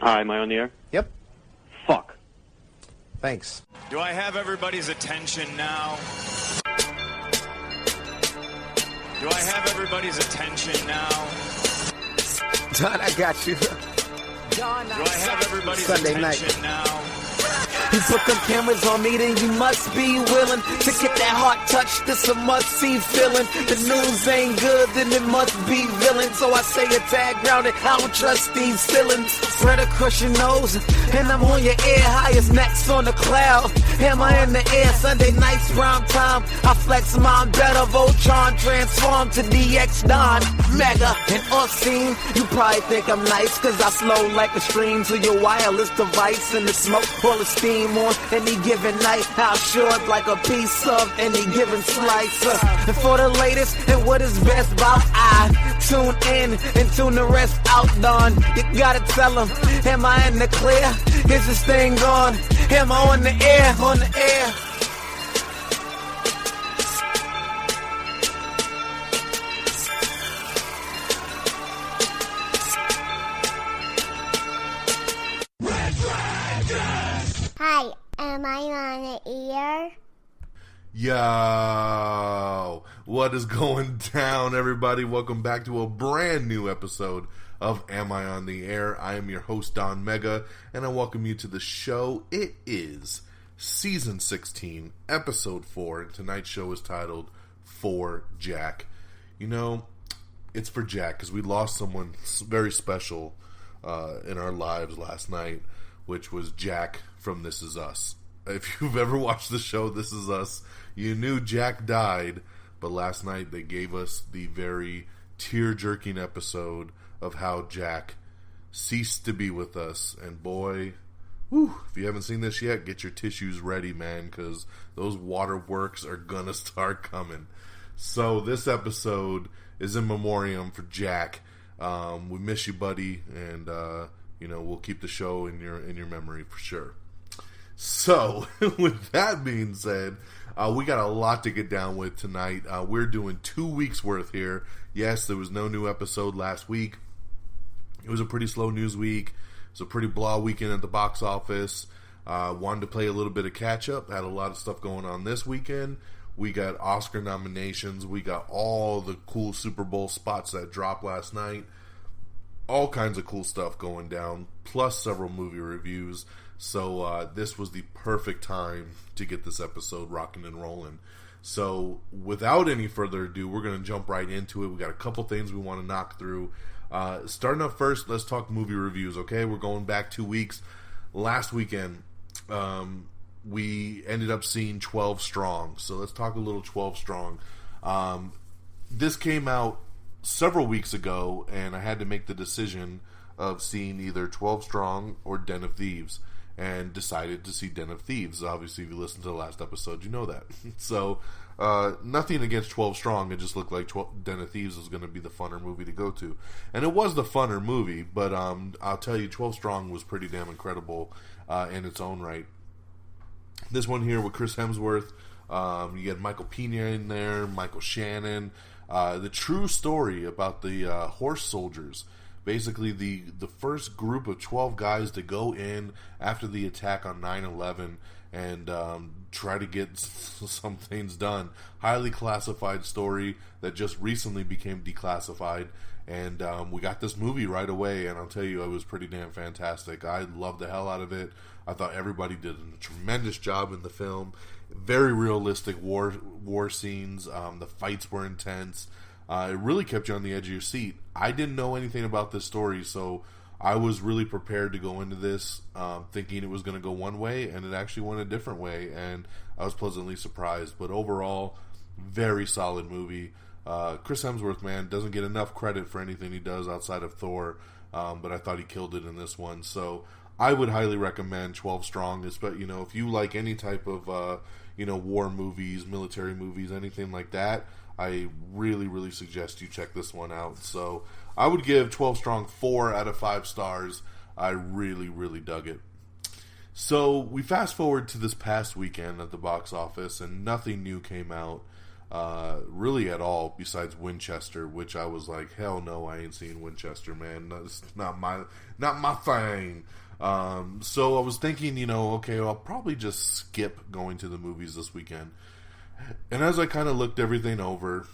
Hi, am I on the air? Yep. Fuck. Thanks. Do I have everybody's attention now? Do I have everybody's attention now? Don, I got you. Do I have everybody's Sunday attention night. now? You put them cameras on me, then you must be willing to get that heart touch. This a must-see feeling. The news ain't good, then it must be villain. So I say a tag grounded, I don't trust these feelings. Spread across your nose, and I'm on your ear. Highest next on the cloud, hammer in the air. Sunday nights, prime time. I flex mine better. Voltron transform to DX Don. Mega and off scene. You probably think I'm nice, cause I slow like a stream to your wireless device. And the smoke full of steam on any given night. How short like a piece of any given slice. And for the latest and what is best about I tune in and tune the rest out, Don. You gotta tell them, am I in the clear? Is this thing on? Am I on the air? On the air? Hi, am I on the air? Yo, what is going down, everybody? Welcome back to a brand new episode of Am I on the Air? I am your host, Don Mega, and I welcome you to the show. It is Season 16, Episode 4, and tonight's show is titled For Jack. You know, it's for Jack, because we lost someone very special in our lives last night, which was Jack from This Is Us. If you've ever watched the show This Is Us, you knew Jack died, but last night they gave us the very tear-jerking episode of how Jack ceased to be with us. And boy, whew, if you haven't seen this yet, get your tissues ready, man, because those waterworks are gonna start coming. So this episode is in memoriam for Jack. We miss you, buddy, and we'll keep the show in your memory for sure. So, with that being said, we got a lot to get down with tonight. We're doing 2 weeks worth here. Yes, there was no new episode last week. It was a pretty slow news week. It was a pretty blah weekend at the box office. Wanted to play a little bit of catch up. Had a lot of stuff going on this weekend. We got Oscar nominations. We got all the cool Super Bowl spots that dropped last night. All kinds of cool stuff going down, plus several movie reviews. So this was the perfect time to get this episode rocking and rolling. So without any further ado, we're going to jump right into it. We got a couple things we want to knock through. Starting up first, let's talk movie reviews, okay? We're going back 2 weeks. Last weekend, we ended up seeing 12 Strong. So let's talk a little 12 Strong. This came out several weeks ago, and I had to make the decision of seeing either 12 Strong or Den of Thieves, and decided to see Den of Thieves. Obviously, if you listened to the last episode, you know that. So, nothing against 12 Strong, it just looked like Den of Thieves was going to be the funner movie to go to. And it was the funner movie, but I'll tell you, 12 Strong was pretty damn incredible in its own right. This one here with Chris Hemsworth, you get Michael Pena in there, Michael Shannon, the true story about the horse soldiers. Basically, the first group of 12 guys to go in after the attack on 9/11 and try to get some things done. Highly classified story that just recently became declassified. And we got this movie right away, and I'll tell you, it was pretty damn fantastic. I loved the hell out of it. I thought everybody did a tremendous job in the film. Very realistic war scenes. The fights were intense. It really kept you on the edge of your seat. I didn't know anything about this story, so I was really prepared to go into this thinking it was going to go one way, and it actually went a different way, and I was pleasantly surprised. But overall, very solid movie. Chris Hemsworth, man, doesn't get enough credit for anything he does outside of Thor, but I thought he killed it in this one. So I would highly recommend 12 Strong. If you like any type of war movies, military movies, anything like that, I really, really suggest you check this one out. So I would give 12 Strong 4 out of 5 stars. I really, really dug it. So we fast forward to this past weekend at the box office, and nothing new came out. really at all, besides Winchester, which I was like, hell no, I ain't seen Winchester, man. That's not my thing. So I was thinking, okay, I'll probably just skip going to the movies this weekend. And as I kind of looked everything over,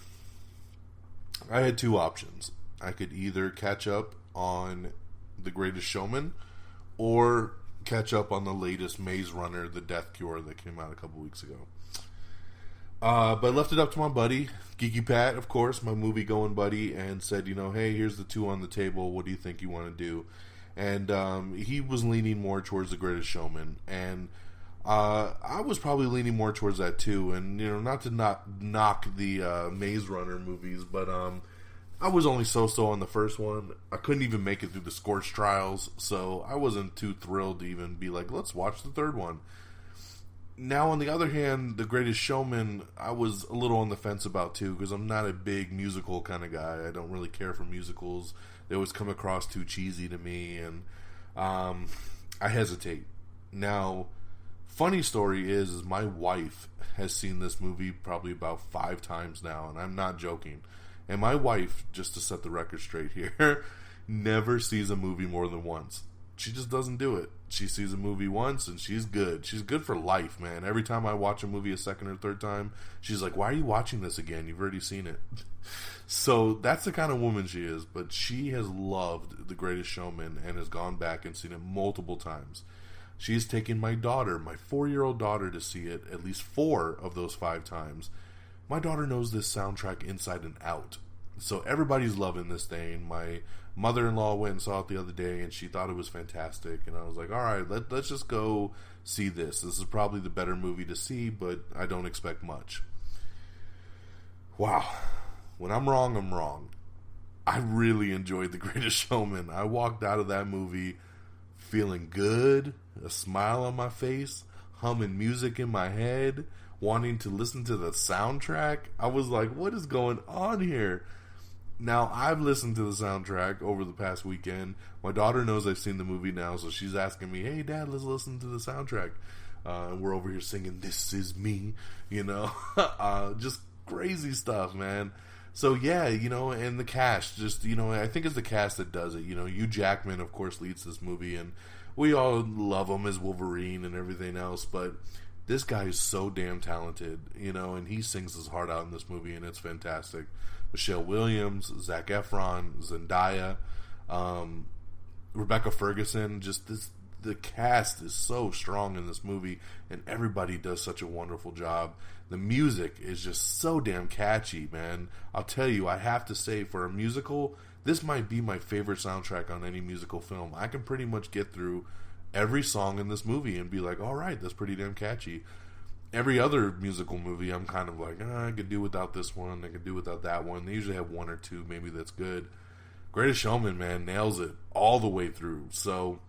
I had two options. I could either catch up on The Greatest Showman or catch up on the latest Maze Runner, The Death Cure, that came out a couple weeks ago. But I left it up to my buddy, Geeky Pat, of course, my movie-going buddy, and said, hey, here's the two on the table. What do you think you want to do? And he was leaning more towards The Greatest Showman. And I was probably leaning more towards that, too. And, not to knock the Maze Runner movies, but I was only so-so on the first one. I couldn't even make it through the Scorch Trials, so I wasn't too thrilled to even be like, let's watch the third one. Now, on the other hand, The Greatest Showman, I was a little on the fence about, too, because I'm not a big musical kind of guy. I don't really care for musicals. They always come across too cheesy to me, and I hesitate. Now, funny story is my wife has seen this movie probably about 5 times now, and I'm not joking. And my wife, just to set the record straight here, never sees a movie more than once. She just doesn't do it. She sees a movie once and she's good. She's good for life, man. Every time I watch a movie a second or third time, she's like, why are you watching this again? You've already seen it. So that's the kind of woman she is. But she has loved The Greatest Showman and has gone back and seen it multiple times. She's taken my daughter, my 4-year-old daughter, to see it at least 4 of those 5 times. My daughter knows this soundtrack inside and out. So everybody's loving this thing. My mother-in-law went and saw it the other day, and she thought it was fantastic. And I was like, all right, let's just go see this. This is probably the better movie to see, but I don't expect much. Wow. When I'm wrong, I'm wrong. I really enjoyed The Greatest Showman. I walked out of that movie feeling good, a smile on my face, humming music in my head, wanting to listen to the soundtrack. I was like, what is going on here? Now, I've listened to the soundtrack over the past weekend. My daughter knows I've seen the movie now, so she's asking me, hey, Dad, let's listen to the soundtrack. We're over here singing This Is Me, just crazy stuff, man. So, yeah, and the cast, just, I think it's the cast that does it. Hugh Jackman, of course, leads this movie, and we all love him as Wolverine and everything else, but this guy is so damn talented, and he sings his heart out in this movie, and it's fantastic. Michelle Williams, Zac Efron, Zendaya, Rebecca Ferguson, the cast is so strong in this movie, and everybody does such a wonderful job. The music is just so damn catchy, man. I'll tell you, I have to say, for a musical, this might be my favorite soundtrack on any musical film. I can pretty much get through every song in this movie and be like, all right, that's pretty damn catchy. Every other musical movie, I'm kind of like, I could do without this one, I could do without that one. They usually have 1 or 2, maybe that's good. Greatest Showman, man, nails it all the way through. So,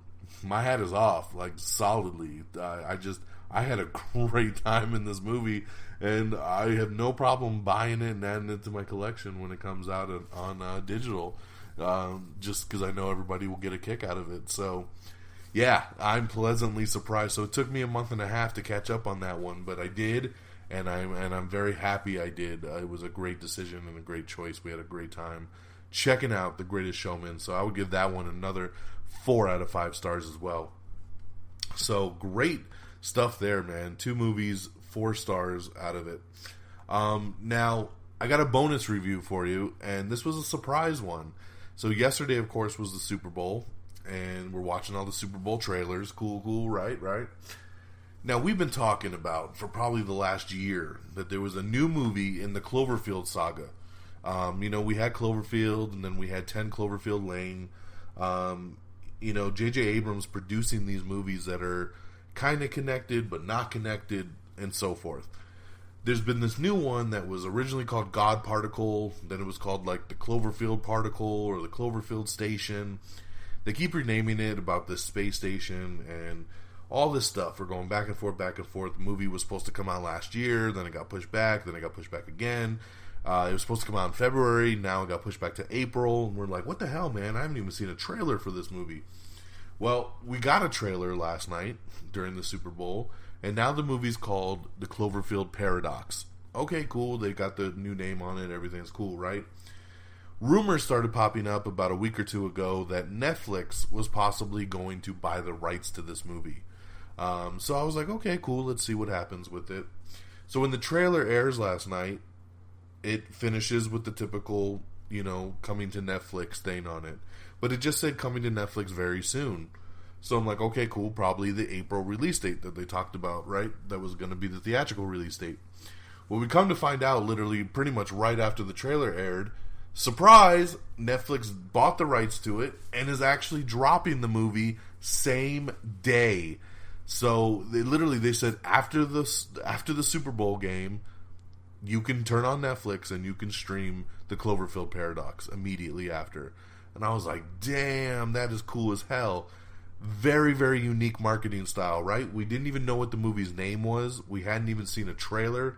my hat is off, like, solidly. I had a great time in this movie, and I have no problem buying it and adding it to my collection when it comes out on digital, just because I know everybody will get a kick out of it. So, yeah, I'm pleasantly surprised. So it took me a month and a half to catch up on that one, but I did, and I'm very happy I did. It was a great decision and a great choice. We had a great time checking out The Greatest Showman, so I would give that one another 4 out of 5 stars as well. So great stuff there, man. 2 movies, 4 stars out of it. Now, I got a bonus review for you, and this was a surprise one. So yesterday, of course, was the Super Bowl, and we're watching all the Super Bowl trailers. Cool, right? Now, we've been talking about, for probably the last year, that there was a new movie in the Cloverfield saga. We had Cloverfield, and then we had 10 Cloverfield Lane. J.J. Abrams producing these movies that are kind of connected, but not connected, and so forth. There's been this new one that was originally called God Particle, then it was called, like, the Cloverfield Particle, or the Cloverfield Station. They keep renaming it about this space station and all this stuff. We're going back and forth. The movie was supposed to come out last year. Then it got pushed back. Then it got pushed back again. It was supposed to come out in February. Now it got pushed back to April. And we're like, what the hell, man? I haven't even seen a trailer for this movie. Well, we got a trailer last night during the Super Bowl. And now the movie's called The Cloverfield Paradox. okay, cool. They got the new name on it. Everything's cool, right? Rumors started popping up about a week or two ago that Netflix was possibly going to buy the rights to this movie. So I was like, okay, cool. Let's see what happens with it. So when the trailer airs last night, it finishes with the typical, coming to Netflix thing on it. But it just said coming to Netflix very soon. So I'm like, okay, cool. Probably the April release date that they talked about, right? That was going to be the theatrical release date. Well, we come to find out literally pretty much right after the trailer aired, surprise, Netflix bought the rights to it and is actually dropping the movie same day. So they said after the Super Bowl game, you can turn on Netflix and you can stream the Cloverfield Paradox immediately after. And I was like, damn, that is cool as hell. Very, very unique marketing style, right? We didn't even know what the movie's name was. We hadn't even seen a trailer.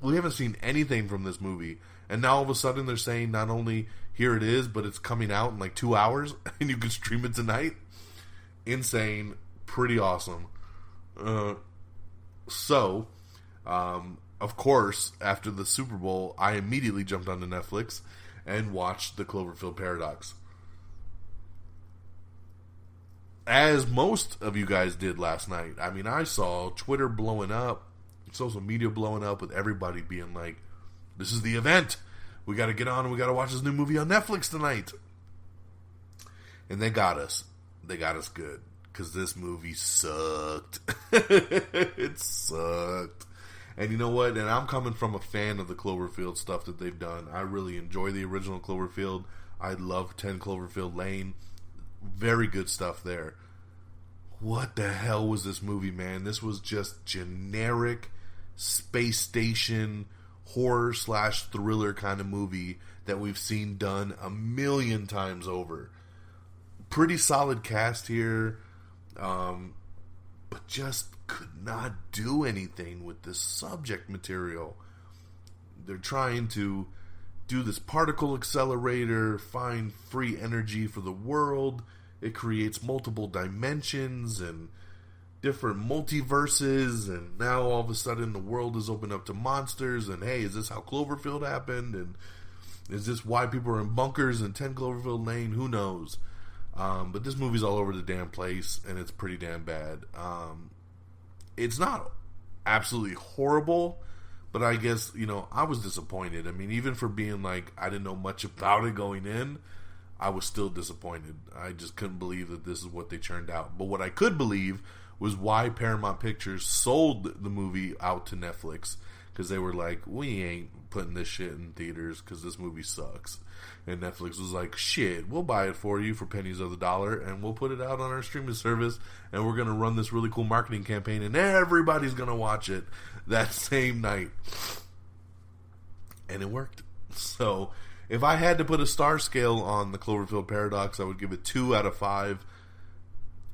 We haven't seen anything from this movie. And now all of a sudden they're saying not only here it is, but it's coming out in like 2 hours and you can stream it tonight. Insane. Pretty awesome. Of course, after the Super Bowl, I immediately jumped onto Netflix and watched the Cloverfield Paradox. As most of you guys did last night. I mean, I saw Twitter blowing up, social media blowing up with everybody being like, this is the event. We got to get on and we got to watch this new movie on Netflix tonight. And they got us. They got us good. Because this movie sucked. It sucked. And you know what? And I'm coming from a fan of the Cloverfield stuff that they've done. I really enjoy the original Cloverfield. I love 10 Cloverfield Lane. Very good stuff there. What the hell was this movie, man? This was just generic space station horror / thriller kind of movie that we've seen done a million times over. Pretty solid cast here. But just could not do anything with this subject material. They're trying to do this particle accelerator, find free energy for the world. It creates multiple dimensions and different multiverses, and now all of a sudden the world is open up to monsters, and hey, is this how Cloverfield happened? And is this why people are in bunkers in 10 Cloverfield Lane? Who knows? But this movie's all over the damn place, and it's pretty damn bad. It's not absolutely horrible, but I guess, I was disappointed. I mean, even for being like, I didn't know much about it going in, I was still disappointed. I just couldn't believe that this is what they churned out. But what I could believe was why Paramount Pictures sold the movie out to Netflix. Because they were like, we ain't putting this shit in theaters because this movie sucks. And Netflix was like, shit, we'll buy it for you for pennies of the dollar, and we'll put it out on our streaming service, and we're going to run this really cool marketing campaign, and everybody's going to watch it that same night. And it worked. So, if I had to put a star scale on the Cloverfield Paradox, I would give it 2 out of 5.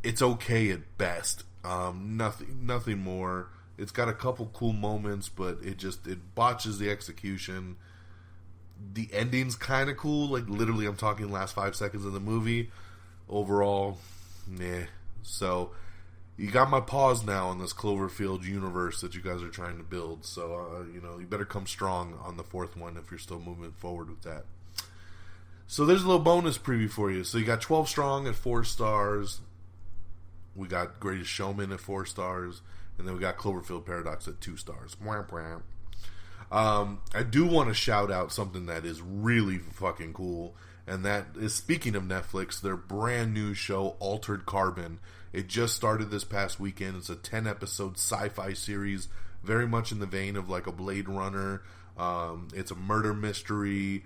It's okay at best. Nothing more. It's got a couple cool moments, but it botches the execution. The ending's kind of cool. Like, literally, I'm talking last 5 seconds of the movie. Overall, meh. So, you got my pause now on this Cloverfield universe that you guys are trying to build. So, you better come strong on the 4th one if you're still moving forward with that. So, there's a little bonus preview for you. So, you got 12 Strong at 4 stars. We got Greatest Showman at 4 stars. And then we got Cloverfield Paradox at 2 stars. I do want to shout out something that is really fucking cool. And that is, speaking of Netflix, their brand new show, Altered Carbon. It just started this past weekend. It's a 10-episode sci-fi series, very much in the vein of like a Blade Runner. It's a murder mystery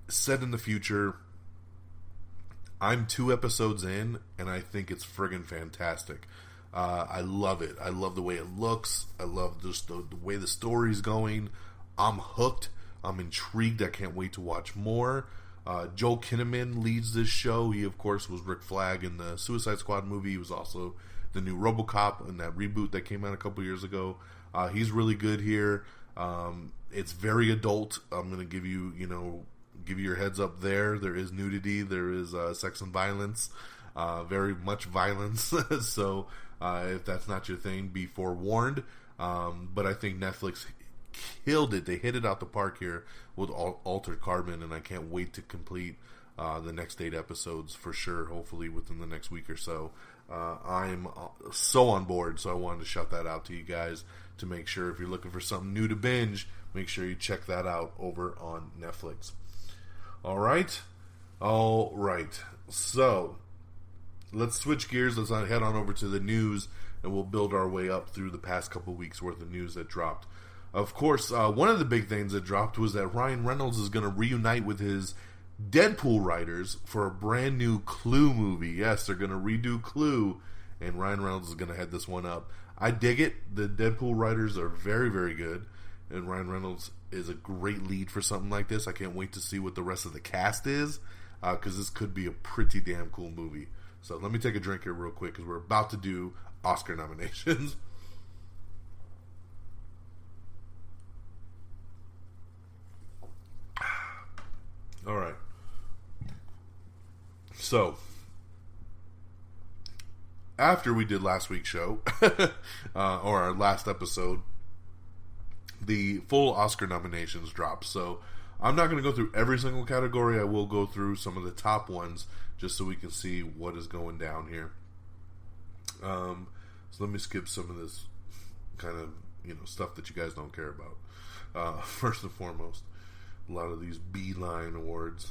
set in the future. I'm 2 episodes in, and I think it's friggin' fantastic. I love it. I love the way it looks. I love just the way the story's going. I'm hooked. I'm intrigued. I can't wait to watch more. Joel Kinnaman leads this show. He, of course, was Rick Flag in the Suicide Squad movie. He was also the new Robocop in that reboot that came out a couple years ago. He's really good here. It's very adult. I'm going to give you your heads up there. There is nudity. There is sex and violence. Very much violence. So if that's not your thing, be forewarned. But I think Netflix killed it. They hit it out the park here with Altered Carbon, and I can't wait to complete the next 8 episodes for sure, hopefully within the next week or so. I'm so on board, so I wanted to shout that out to you guys to make sure if you're looking for something new to binge, make sure you check that out over on Netflix. All right. So let's switch gears. Let's head on over to the news, and we'll build our way up through the past couple weeks worth of news that dropped. Of course, one of the big things that dropped was that Ryan Reynolds is going to reunite with his Deadpool writers for a brand new Clue movie. Yes, they're going to redo Clue, and Ryan Reynolds is going to head this one up. I dig it. The Deadpool writers are very, very good, and Ryan Reynolds is a great lead for something like this. I can't wait to see what the rest of the cast is, because this could be a pretty damn cool movie. So let me take a drink here real quick, because we're about to do Oscar nominations. All right. So, after we did last week's show, or our last episode, the full Oscar nominations dropped. So, I'm not going to go through every single category. I will go through some of the top ones just so we can see what is going down here. So let me skip some of this kind of, stuff that you guys don't care about. First and foremost, a lot of these B-line awards.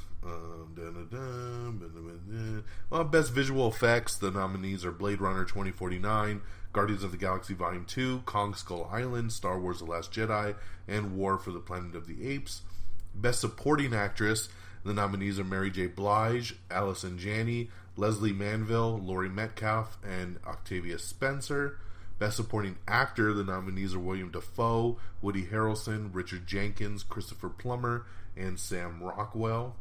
Well, Best Visual Effects, the nominees are Blade Runner 2049, Guardians of the Galaxy Volume 2, Kong Skull Island, Star Wars The Last Jedi, and War for the Planet of the Apes. Best Supporting Actress, the nominees are Mary J. Blige, Allison Janney, Leslie Manville, Laurie Metcalf, and Octavia Spencer. Best Supporting Actor, the nominees are William Dafoe, Woody Harrelson, Richard Jenkins, Christopher Plummer, and Sam Rockwell.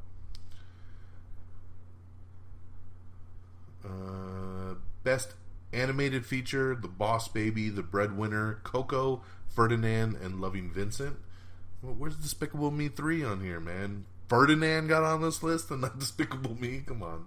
Best Animated Feature, The Boss Baby, The Breadwinner, Coco, Ferdinand, and Loving Vincent. Well, where's Despicable Me 3 on here, man? Ferdinand got on this list and not Despicable Me? Come on.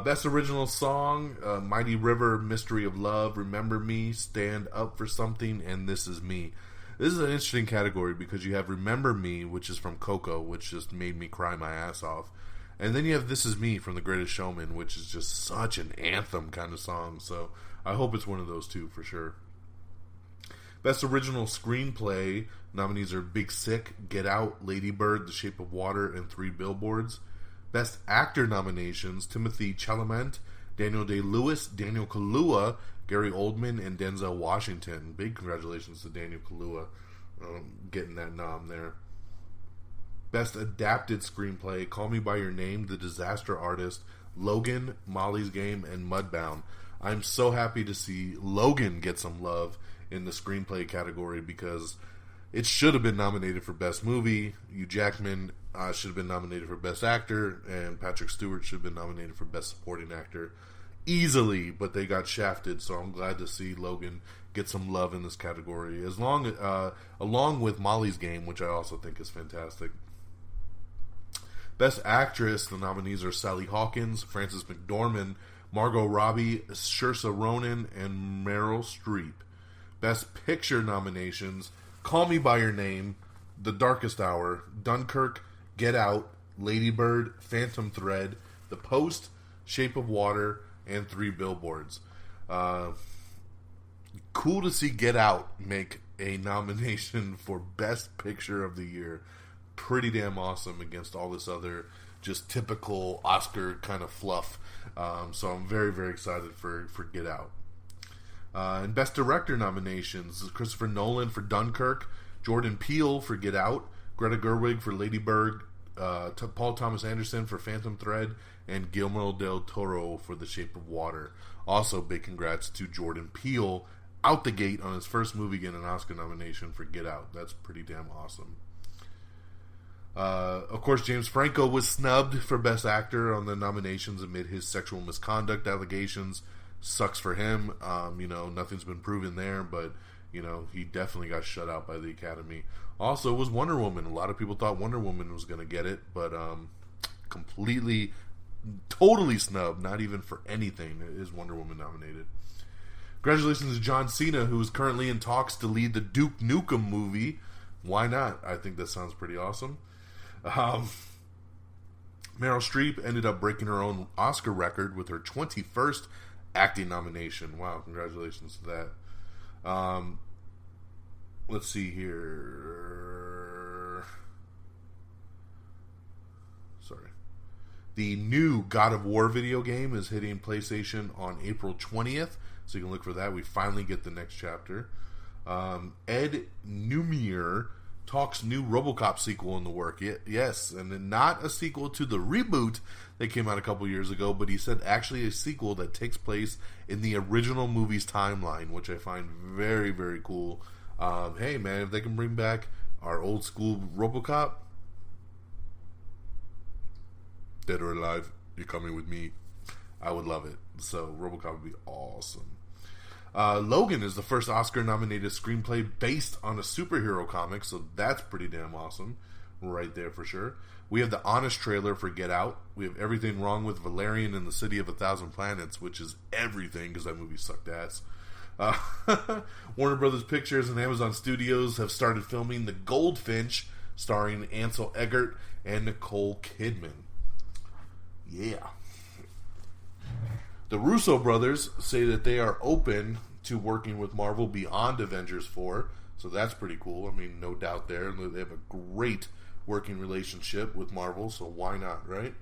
Best Original Song, Mighty River, Mystery of Love, Remember Me, Stand Up for Something, and This Is Me. This is an interesting category because you have Remember Me, which is from Coco, which just made me cry my ass off. And then you have This Is Me from The Greatest Showman, which is just such an anthem kind of song. So I hope it's one of those two for sure. Best Original Screenplay, nominees are Big Sick, Get Out, Lady Bird, The Shape of Water, and 3 Billboards. Best Actor nominations, Timothée Chalamet, Daniel Day-Lewis, Daniel Kaluuya, Gary Oldman, and Denzel Washington. Big congratulations to Daniel Kaluuya getting that nom there. Best Adapted Screenplay, Call Me By Your Name, The Disaster Artist, Logan, Molly's Game, and Mudbound. I'm so happy to see Logan get some love in the screenplay category because it should have been nominated for Best Movie. Hugh Jackman should have been nominated for Best Actor, and Patrick Stewart should have been nominated for Best Supporting Actor easily, but they got shafted, so I'm glad to see Logan get some love in this category, along with Molly's Game, which I also think is fantastic. Best Actress, the nominees are Sally Hawkins, Frances McDormand, Margot Robbie, Saoirse Ronan, and Meryl Streep. Best Picture nominations, Call Me By Your Name, The Darkest Hour, Dunkirk, Get Out, Lady Bird, Phantom Thread, The Post, Shape of Water, and 3 Billboards. Cool to see Get Out make a nomination for Best Picture of the Year. Pretty damn awesome against all this other just typical Oscar kind of fluff. So I'm very, very excited for Get Out. And Best Director nominations, Christopher Nolan for Dunkirk, Jordan Peele for Get Out, Greta Gerwig for Lady Bird, Paul Thomas Anderson for Phantom Thread, and Guillermo del Toro for The Shape of Water. Also, big congrats to Jordan Peele out the gate on his first movie getting an Oscar nomination for Get Out. That's pretty damn awesome. Of course, James Franco was snubbed for Best Actor on the nominations amid his sexual misconduct allegations. Sucks for him. Nothing's been proven there, but, he definitely got shut out by the Academy. Also, it was Wonder Woman. A lot of people thought Wonder Woman was going to get it, but totally snubbed. Not even for anything is Wonder Woman nominated. Congratulations to John Cena, who is currently in talks to lead the Duke Nukem movie. why not? I think that sounds pretty awesome. Meryl Streep ended up breaking her own Oscar record with her 21st acting nomination. Wow, congratulations to that. Let's see here. Sorry. The new God of War video game is hitting PlayStation on April 20th, so you can look for that. We finally get the next chapter. Ed Neumeyer talks new Robocop sequel in the work. Yes, and not a sequel to the reboot that came out a couple years ago, but he said actually a sequel that takes place in the original movie's timeline, which I find very, very cool. Hey, man, if they can bring back our old school Robocop, dead or alive, you're coming with me. I would love it. So Robocop would be awesome. Logan is the first Oscar-nominated screenplay based on a superhero comic, so that's pretty damn awesome. Right there for sure. We have the honest trailer for Get Out. We have Everything Wrong with Valerian in the City of a Thousand Planets, which is everything because that movie sucked ass. Warner Brothers Pictures and Amazon Studios have started filming The Goldfinch, starring Ansel Elgort and Nicole Kidman. Yeah. The Russo brothers say that they are open to working with Marvel beyond Avengers 4, so that's pretty cool. I mean, no doubt there. They have a great working relationship with Marvel, so why not, right?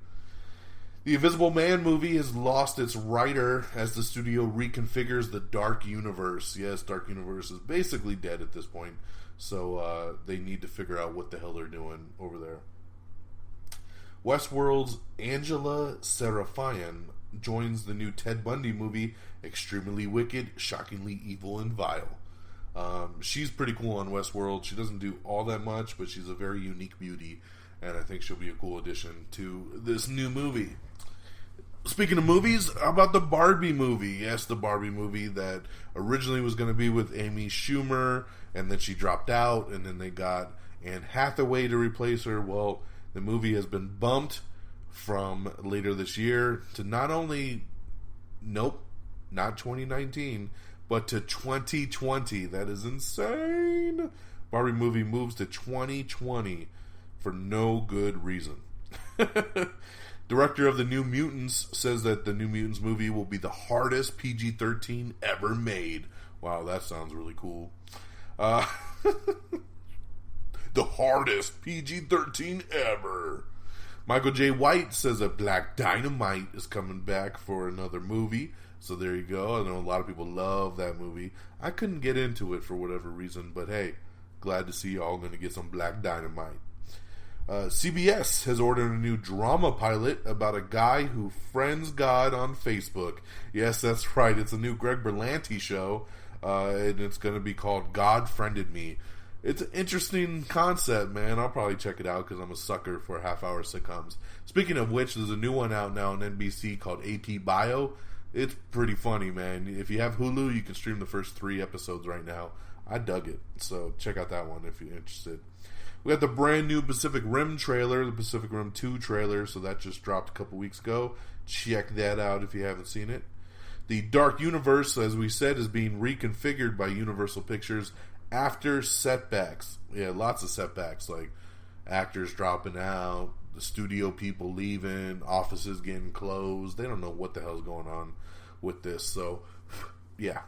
The Invisible Man movie has lost its writer as the studio reconfigures the Dark Universe. Yes, Dark Universe is basically dead at this point, so they need to figure out what the hell they're doing over there. Westworld's Angela Serafian joins the new Ted Bundy movie, Extremely Wicked, Shockingly Evil, and Vile. She's pretty cool on Westworld. She doesn't do all that much, but she's a very unique beauty, and I think she'll be a cool addition to this new movie. Speaking of movies, how about the Barbie movie? Yes, the Barbie movie that originally was going to be with Amy Schumer, and then she dropped out, and then they got Anne Hathaway to replace her. Well, the movie has been bumped from later this year to not 2019, but to 2020. That is insane. Barbie movie moves to 2020 for no good reason. Director of The New Mutants says that the New Mutants movie will be the hardest PG-13 ever made. Wow, that sounds really cool. The hardest PG-13 ever. Michael J. White says that Black Dynamite is coming back for another movie. So there you go. I know a lot of people love that movie. I couldn't get into it for whatever reason, but hey, glad to see y'all going to get some Black Dynamite. CBS has ordered a new drama pilot about a guy who friends God on Facebook. Yes, that's right. It's a new Greg Berlanti show, and it's going to be called God Friended Me. It's an interesting concept, man. I'll probably check it out because I'm a sucker for half-hour sitcoms. Speaking of which, there's a new one out now on NBC called AP Bio. It's pretty funny, man. If you have Hulu, you can stream the first 3 episodes right now. I dug it, so check out that one if you're interested. We got the brand new Pacific Rim trailer, the Pacific Rim 2 trailer, so that just dropped a couple weeks ago. Check that out if you haven't seen it. The Dark Universe, as we said, is being reconfigured by Universal Pictures after setbacks. Yeah, lots of setbacks, like actors dropping out, the studio people leaving, offices getting closed. They don't know what the hell's going on with this, so yeah.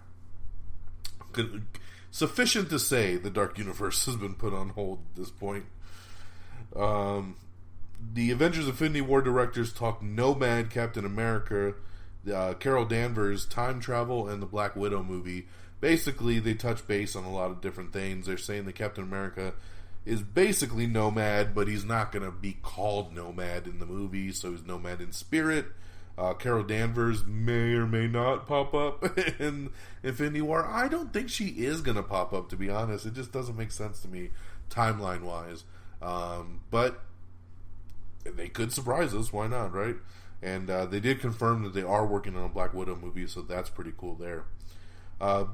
Sufficient to say the Dark Universe has been put on hold at this point. The Avengers Infinity War directors talk Nomad, Captain America, Carol Danvers, time travel, and the Black Widow movie. Basically, they touch base on a lot of different things. They're saying that Captain America is basically Nomad, but he's not going to be called Nomad in the movie, so he's Nomad in spirit. Carol Danvers may or may not pop up in Infinity War. I don't think she is going to pop up, to be honest. It just doesn't make sense to me, timeline-wise. But they could surprise us. Why not, right? And they did confirm that they are working on a Black Widow movie, so that's pretty cool there.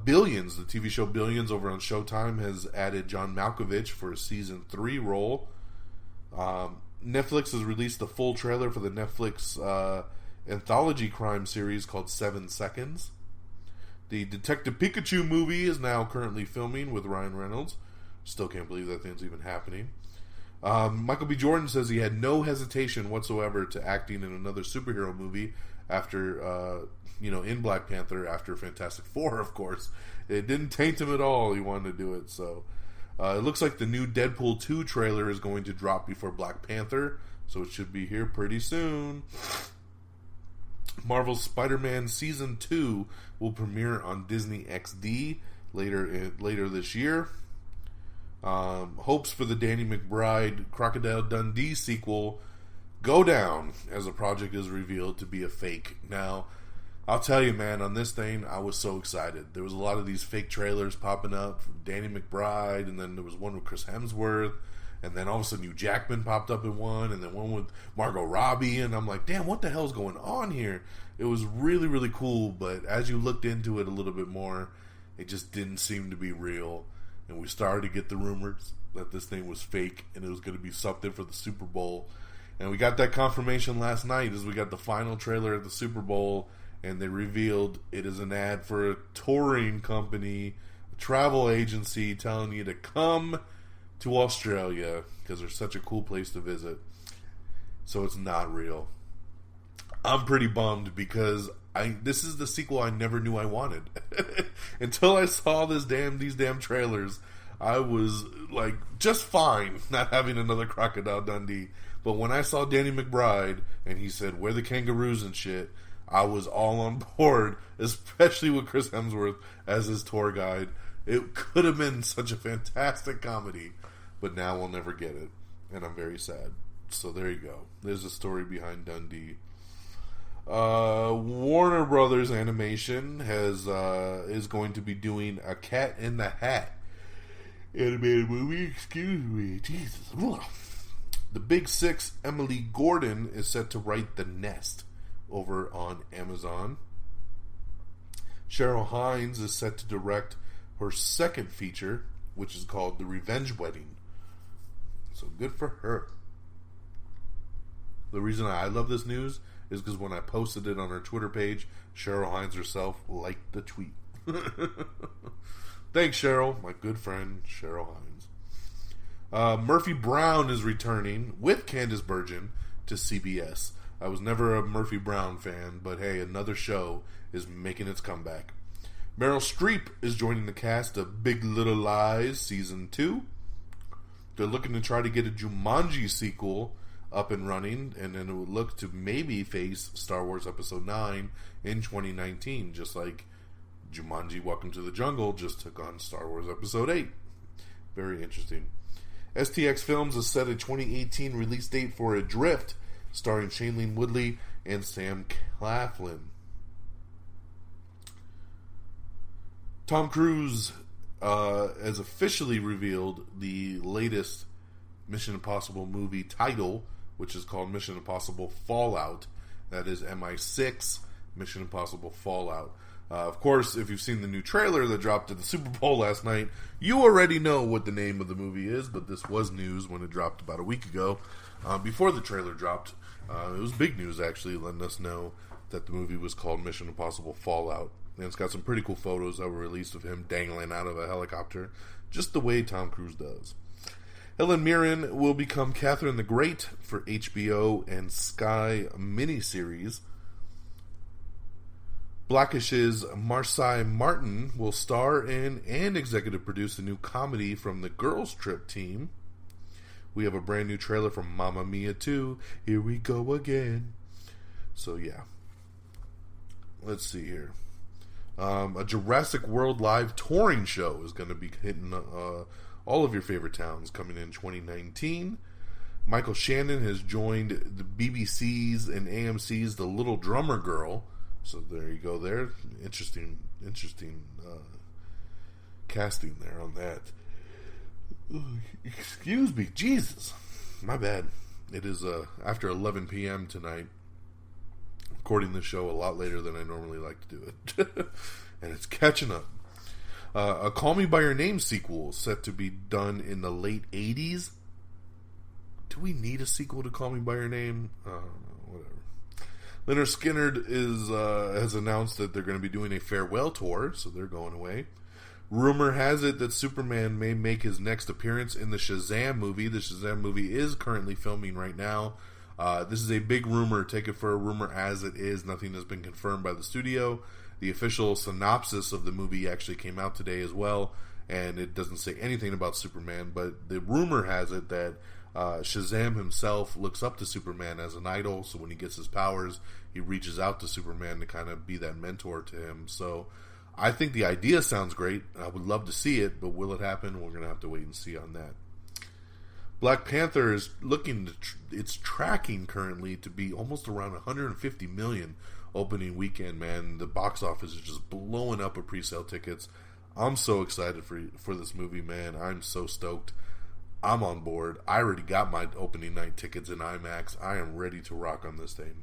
Billions, the TV show Billions over on Showtime, has added John Malkovich for a Season 3 role. Netflix has released the full trailer for the Netflix anthology crime series called 7 Seconds. The Detective Pikachu movie is now currently filming with Ryan Reynolds. Still can't believe that thing's even happening. Michael B. Jordan says he had no hesitation whatsoever to acting in another superhero movie after, in Black Panther, after Fantastic Four, of course. It didn't taint him at all. He wanted to do it, so... it looks like the new Deadpool 2 trailer is going to drop before Black Panther, so it should be here pretty soon. Marvel's Spider-Man Season 2 will premiere on Disney XD later this year. Hopes for the Danny McBride Crocodile Dundee sequel go down as the project is revealed to be a fake. Now, I'll tell you, man, on this thing, I was so excited. There was a lot of these fake trailers popping up from Danny McBride, and then there was one with Chris Hemsworth, and then all of a sudden Hugh Jackman popped up in one, and then one with Margot Robbie, and I'm like, damn, what the hell's going on here? It was really, really cool, but as you looked into it a little bit more, it just didn't seem to be real, and we started to get the rumors that this thing was fake, and it was going to be something for the Super Bowl, and we got that confirmation last night as we got the final trailer at the Super Bowl, and they revealed it is an ad for a touring company, a travel agency telling you to come to Australia because there's such a cool place to visit. So it's not real. I'm pretty bummed because this is the sequel I never knew I wanted. Until I saw these damn trailers, I was like just fine not having another Crocodile Dundee. But when I saw Danny McBride and he said, "Where the kangaroos and shit," I was all on board, especially with Chris Hemsworth as his tour guide. It could have been such a fantastic comedy, but now we'll never get it, and I'm very sad. So there you go. There's the story behind Dundee. Warner Brothers Animation is going to be doing a Cat in the Hat animated movie. Excuse me, Jesus. The Big Six, Emily Gordon, is set to write The Nest over on Amazon. Cheryl Hines is set to direct her second feature, which is called The Revenge Wedding. So good for her. The reason I love this news is because when I posted it on her Twitter page, Cheryl Hines herself liked the tweet. Thanks, Cheryl, my good friend Cheryl Hines. Murphy Brown is returning with Candice Bergen to CBS. I was never a Murphy Brown fan, but hey, another show is making its comeback. Meryl Streep is joining the cast of Big Little Lies Season 2. They're looking to try to get a Jumanji sequel up and running, and then it would look to maybe face Star Wars Episode 9 in 2019, just like Jumanji Welcome to the Jungle just took on Star Wars Episode 8. Very interesting. STX Films has set a 2018 release date for Adrift, starring Shailene Woodley and Sam Claflin. Tom Cruise has officially revealed the latest Mission Impossible movie title, which is called Mission Impossible Fallout. That is MI6, Mission Impossible Fallout. Of course, if you've seen the new trailer that dropped at the Super Bowl last night, you already know what the name of the movie is, but this was news when it dropped about a week ago. Before the trailer dropped, it was big news, actually, letting us know that the movie was called Mission Impossible Fallout. And it's got some pretty cool photos that were released of him dangling out of a helicopter, just the way Tom Cruise does. Helen Mirren will become Catherine the Great for HBO and Sky miniseries. Blackish's Marcy Martin will star in and executive produce a new comedy from the Girls Trip team. We have a brand new trailer from Mamma Mia 2. Here we go again. So yeah. Let's see here. A Jurassic World live touring show is going to be hitting all of your favorite towns coming in 2019. Michael Shannon has joined the BBC's and AMC's The Little Drummer Girl. So there you go there. Interesting casting there on that. Excuse me. Jesus. My bad. It is after 11 p.m. tonight. Recording the show a lot later than I normally like to do it. And it's catching up. A Call Me By Your Name sequel is set to be done in the late 80s. Do we need a sequel to Call Me By Your name? Whatever. Leonard Skinner has announced that they're going to be doing a farewell tour, so they're going away. Rumor has it that Superman may make his next appearance in the Shazam movie. The Shazam movie is currently filming right now. This is a big rumor. Take it for a rumor as it is. Nothing has been confirmed by the studio. The official synopsis of the movie actually came out today as well, and it doesn't say anything about Superman, but the rumor has it that Shazam himself looks up to Superman as an idol, so when he gets his powers, he reaches out to Superman to kind of be that mentor to him. So I think the idea sounds great. I would love to see it, but will it happen? We're going to have to wait and see on that. Black Panther is looking to it's tracking currently to be almost around 150 million opening weekend, man. The box office is just blowing up with pre-sale tickets. I'm so excited for this movie, man. I'm so stoked. I'm on board. I already got my opening night tickets in IMAX. I am ready to rock on this thing.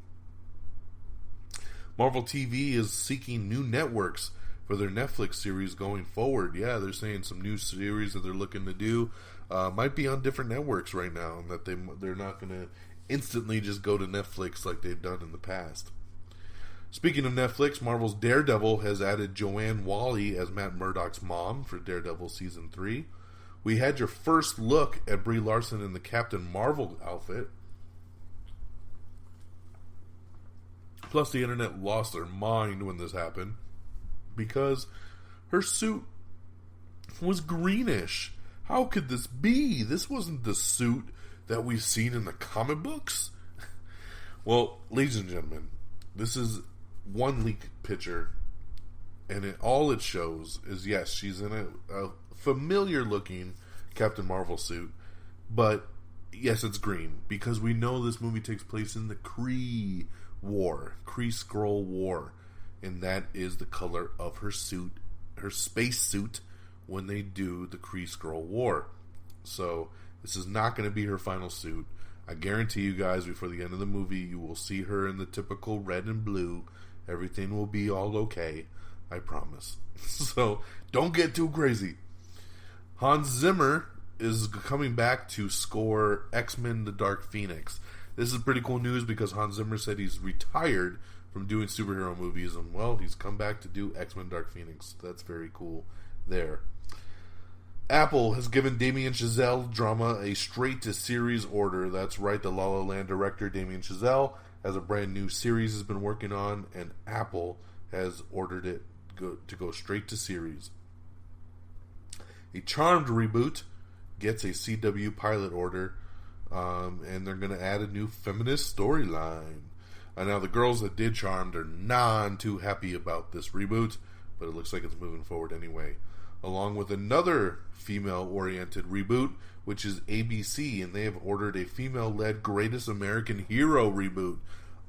Marvel TV is seeking new networks for their Netflix series going forward. Yeah, they're saying some new series that they're looking to do might be on different networks right now, and that they're not going to instantly just go to Netflix like they've done in the past. Speaking of Netflix, Marvel's Daredevil has added Joanne Whalley as Matt Murdock's mom for Daredevil Season 3. We had your first look at Brie Larson in the Captain Marvel outfit. Plus, the internet lost their mind when this happened, because her suit was greenish. How could this be? This wasn't the suit that we've seen in the comic books. Well, ladies and gentlemen, this is one leaked picture, and all it shows is, yes, she's in a familiar looking Captain Marvel suit, but yes, it's green, because we know this movie takes place in the Kree Skrull War, and that is the color of her suit, her space suit, when they do the Kree Skrull War. So this is not going to be her final suit. I guarantee you guys, before the end of the movie, you will see her in the typical red and blue. Everything will be all okay, I promise. So don't get too crazy. Hans Zimmer is coming back to score X-Men: The Dark Phoenix. This is pretty cool news, because Hans Zimmer said he's retired from doing superhero movies, and well, he's come back to do X-Men: Dark Phoenix. That's very cool there. Apple has given Damien Chazelle drama a straight-to-series order. That's right, the La La Land director Damien Chazelle has a brand new series he's been working on, and Apple has ordered it to go straight to series. A Charmed reboot gets a CW pilot order, and they're going to add a new feminist storyline. Now, the girls that did Charmed are not too happy about this reboot, but it looks like it's moving forward anyway. Along with another female-oriented reboot, which is ABC, and they have ordered a female-led Greatest American Hero reboot.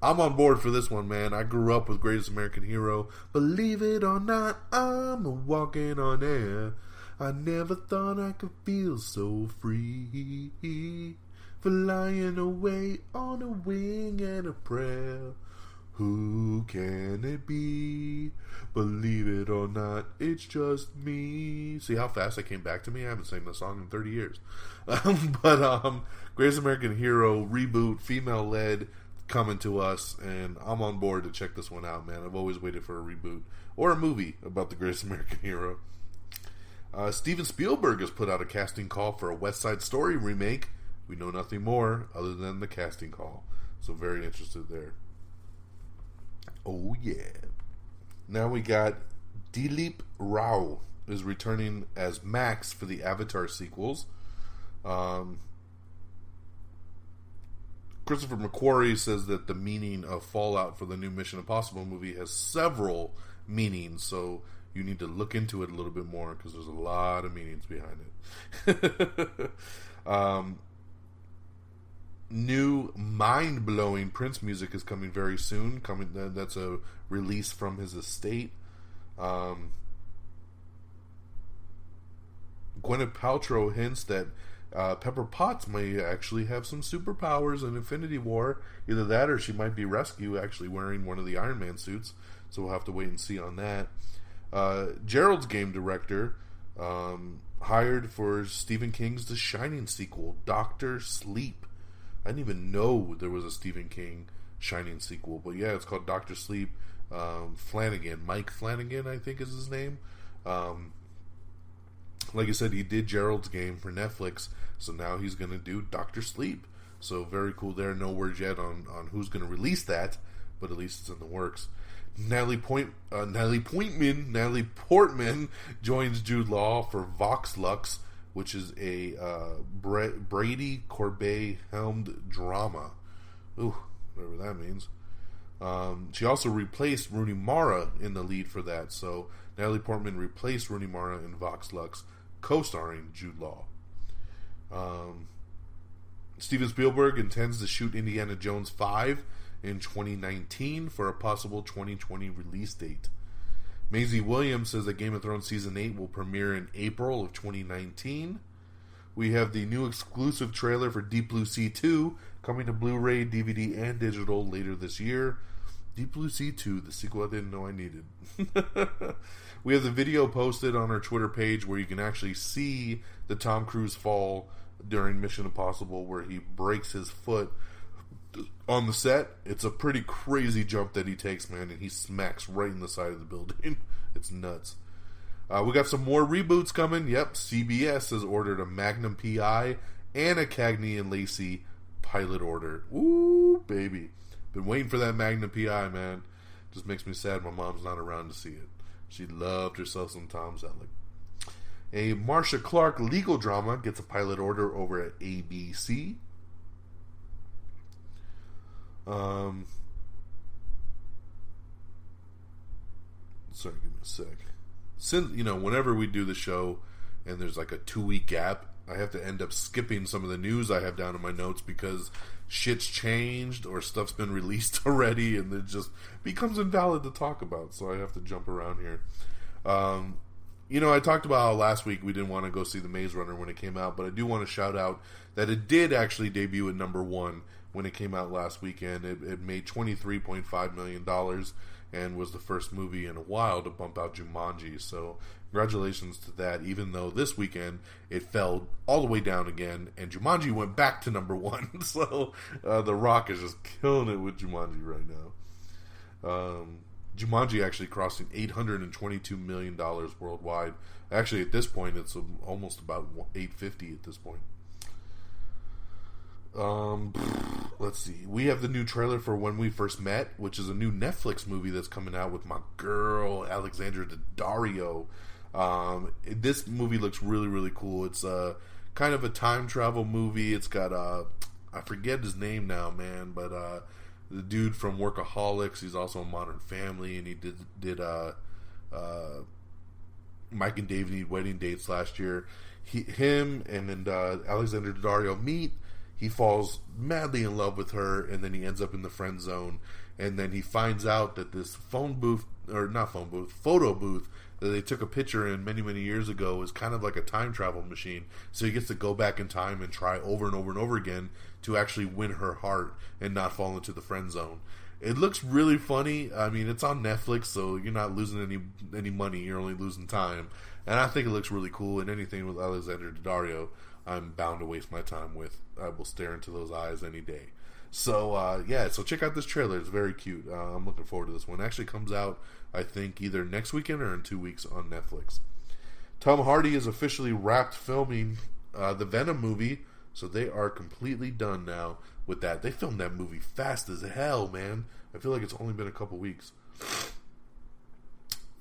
I'm on board for this one, man. I grew up with Greatest American Hero. Believe it or not, I'm walking on air. I never thought I could feel so free, flying away on a wing and a prayer. Who can it be? Believe it or not, it's just me. See how fast that came back to me? I haven't sang the song in 30 years. Greatest American Hero reboot, female-led, coming to us, and I'm on board to check this one out, man. I've always waited for a reboot or a movie about the Greatest American Hero. Steven Spielberg has put out a casting call for a West Side Story remake. We know nothing more other than the casting call, so very interested there. Oh yeah. Now we got Dileep Rao is returning as Max for the Avatar sequels. Christopher McQuarrie says that the meaning of Fallout for the new Mission Impossible movie has several meanings, so you need to look into it a little bit more, because there's a lot of meanings behind it. New mind-blowing Prince music is coming very soon. That's a release from his estate. Gwyneth Paltrow hints that Pepper Potts may actually have some superpowers in Infinity War. Either that, or she might be rescued actually wearing one of the Iron Man suits. So we'll have to wait and see on that. Gerald's game director hired for Stephen King's The Shining sequel, Dr. Sleep. I didn't even know there was a Stephen King Shining sequel, but yeah, it's called Dr. Sleep. Flanagan, Mike Flanagan, I think is his name. like I said, he did Gerald's Game for Netflix, so now he's going to do Dr. Sleep. So very cool there. No word yet on who's going to release that, but at least it's in the works. Natalie Portman joins Jude Law for Vox Lux, which is a Brady Corbet-helmed drama. Ooh, whatever that means. She also replaced Rooney Mara in the lead for that. So Natalie Portman replaced Rooney Mara in Vox Lux, co-starring Jude Law. Steven Spielberg intends to shoot Indiana Jones 5 in 2019 for a possible 2020 release date. Maisie Williams says that Game of Thrones Season 8 will premiere in April of 2019. We have the new exclusive trailer for Deep Blue Sea 2 coming to Blu-ray, DVD, and digital later this year. Deep Blue Sea 2, the sequel I didn't know I needed. We have the video posted on our Twitter page where you can actually see the Tom Cruise fall during Mission Impossible, where he breaks his foot on the set. It's a pretty crazy jump that he takes, man, and he smacks right in the side of the building. It's nuts. We got some more reboots coming. Yep, CBS has ordered a Magnum P.I. and a Cagney and Lacey pilot order. Ooh, baby. Been waiting for that Magnum P.I., man. Just makes me sad my mom's not around to see it. She loved herself some Tom Selleck. A Marcia Clark legal drama gets a pilot order over at ABC. Sorry, give me a sec. Since, whenever we do the show and there's like a 2-week gap, I have to end up skipping some of the news I have down in my notes because shit's changed or stuff's been released already and it just becomes invalid to talk about. So I have to jump around here. I talked about how last week we didn't want to go see The Maze Runner when it came out, but I do want to shout out that it did actually debut at number 1 when it came out last weekend. It made $23.5 million and was the first movie in a while to bump out Jumanji. So congratulations to that, even though this weekend it fell all the way down again and Jumanji went back to number 1. So The Rock is just killing it with Jumanji right now. Jumanji actually crossing $822 million worldwide. Actually, at this point, it's almost about $850 at this point. Let's see. We have the new trailer for When We First Met, which is a new Netflix movie that's coming out with my girl, Alexandra Daddario. This movie looks really, really cool. It's kind of a time travel movie. It's got, I forget his name now, man, but the dude from Workaholics, he's also in Modern Family, and he did Mike and Dave Need Wedding Dates last year. Him and Alexander Daddario meet. He falls madly in love with her, and then he ends up in the friend zone. And then he finds out that this photo booth that they took a picture in many, many years ago is kind of like a time travel machine. So he gets to go back in time and try over and over and over again to actually win her heart and not fall into the friend zone. It looks really funny. I mean, it's on Netflix, so you're not losing any money. You're only losing time. And I think it looks really cool. And anything with Alexander Daddario, I'm bound to waste my time with. I will stare into those eyes any day. So, so check out this trailer. It's very cute. I'm looking forward to this one. It actually comes out, I think, either next weekend or in 2 weeks on Netflix. Tom Hardy has officially wrapped filming the Venom movie, so they are completely done now with that. They filmed that movie fast as hell, man. I feel like it's only been a couple weeks.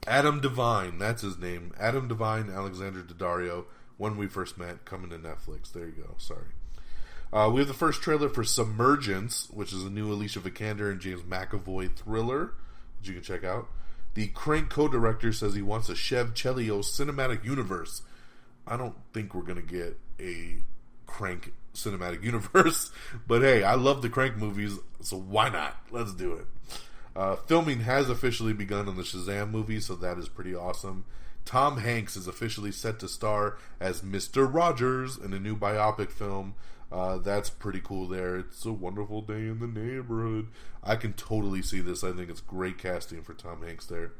Adam Devine, that's his name. Adam Devine, Alexander Daddario, When We First Met, coming to Netflix. There you go. Sorry. We have the first trailer for Submergence, which is a new Alicia Vikander and James McAvoy thriller that you can check out. The Crank co-director says he wants a Chev Chelios cinematic universe. I don't think we're going to get a Crank cinematic universe, but hey, I love the Crank movies, so why not? Let's do it. Filming has officially begun on the Shazam movie, so that is pretty awesome. Tom Hanks is officially set to star as Mr. Rogers in a new biopic film. That's pretty cool there. It's a wonderful day in the neighborhood. I can totally see this. I think it's great casting for Tom Hanks there.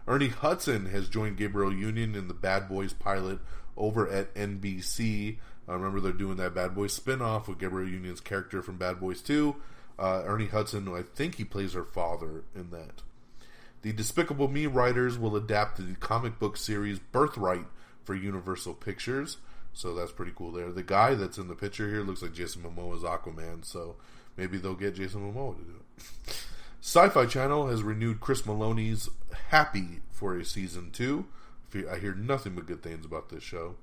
Ernie Hudson has joined Gabriel Union in the Bad Boys pilot over at NBC. Remember, they're doing that Bad Boys spinoff with Gabriel Union's character from Bad Boys 2. Ernie Hudson, I think he plays her father in that. The Despicable Me writers will adapt the comic book series Birthright for Universal Pictures. So that's pretty cool there. The guy that's in the picture here looks like Jason Momoa's Aquaman, so maybe they'll get Jason Momoa to do it. Sci-Fi Channel has renewed Chris Maloney's Happy for a season 2. I hear nothing but good things about this show.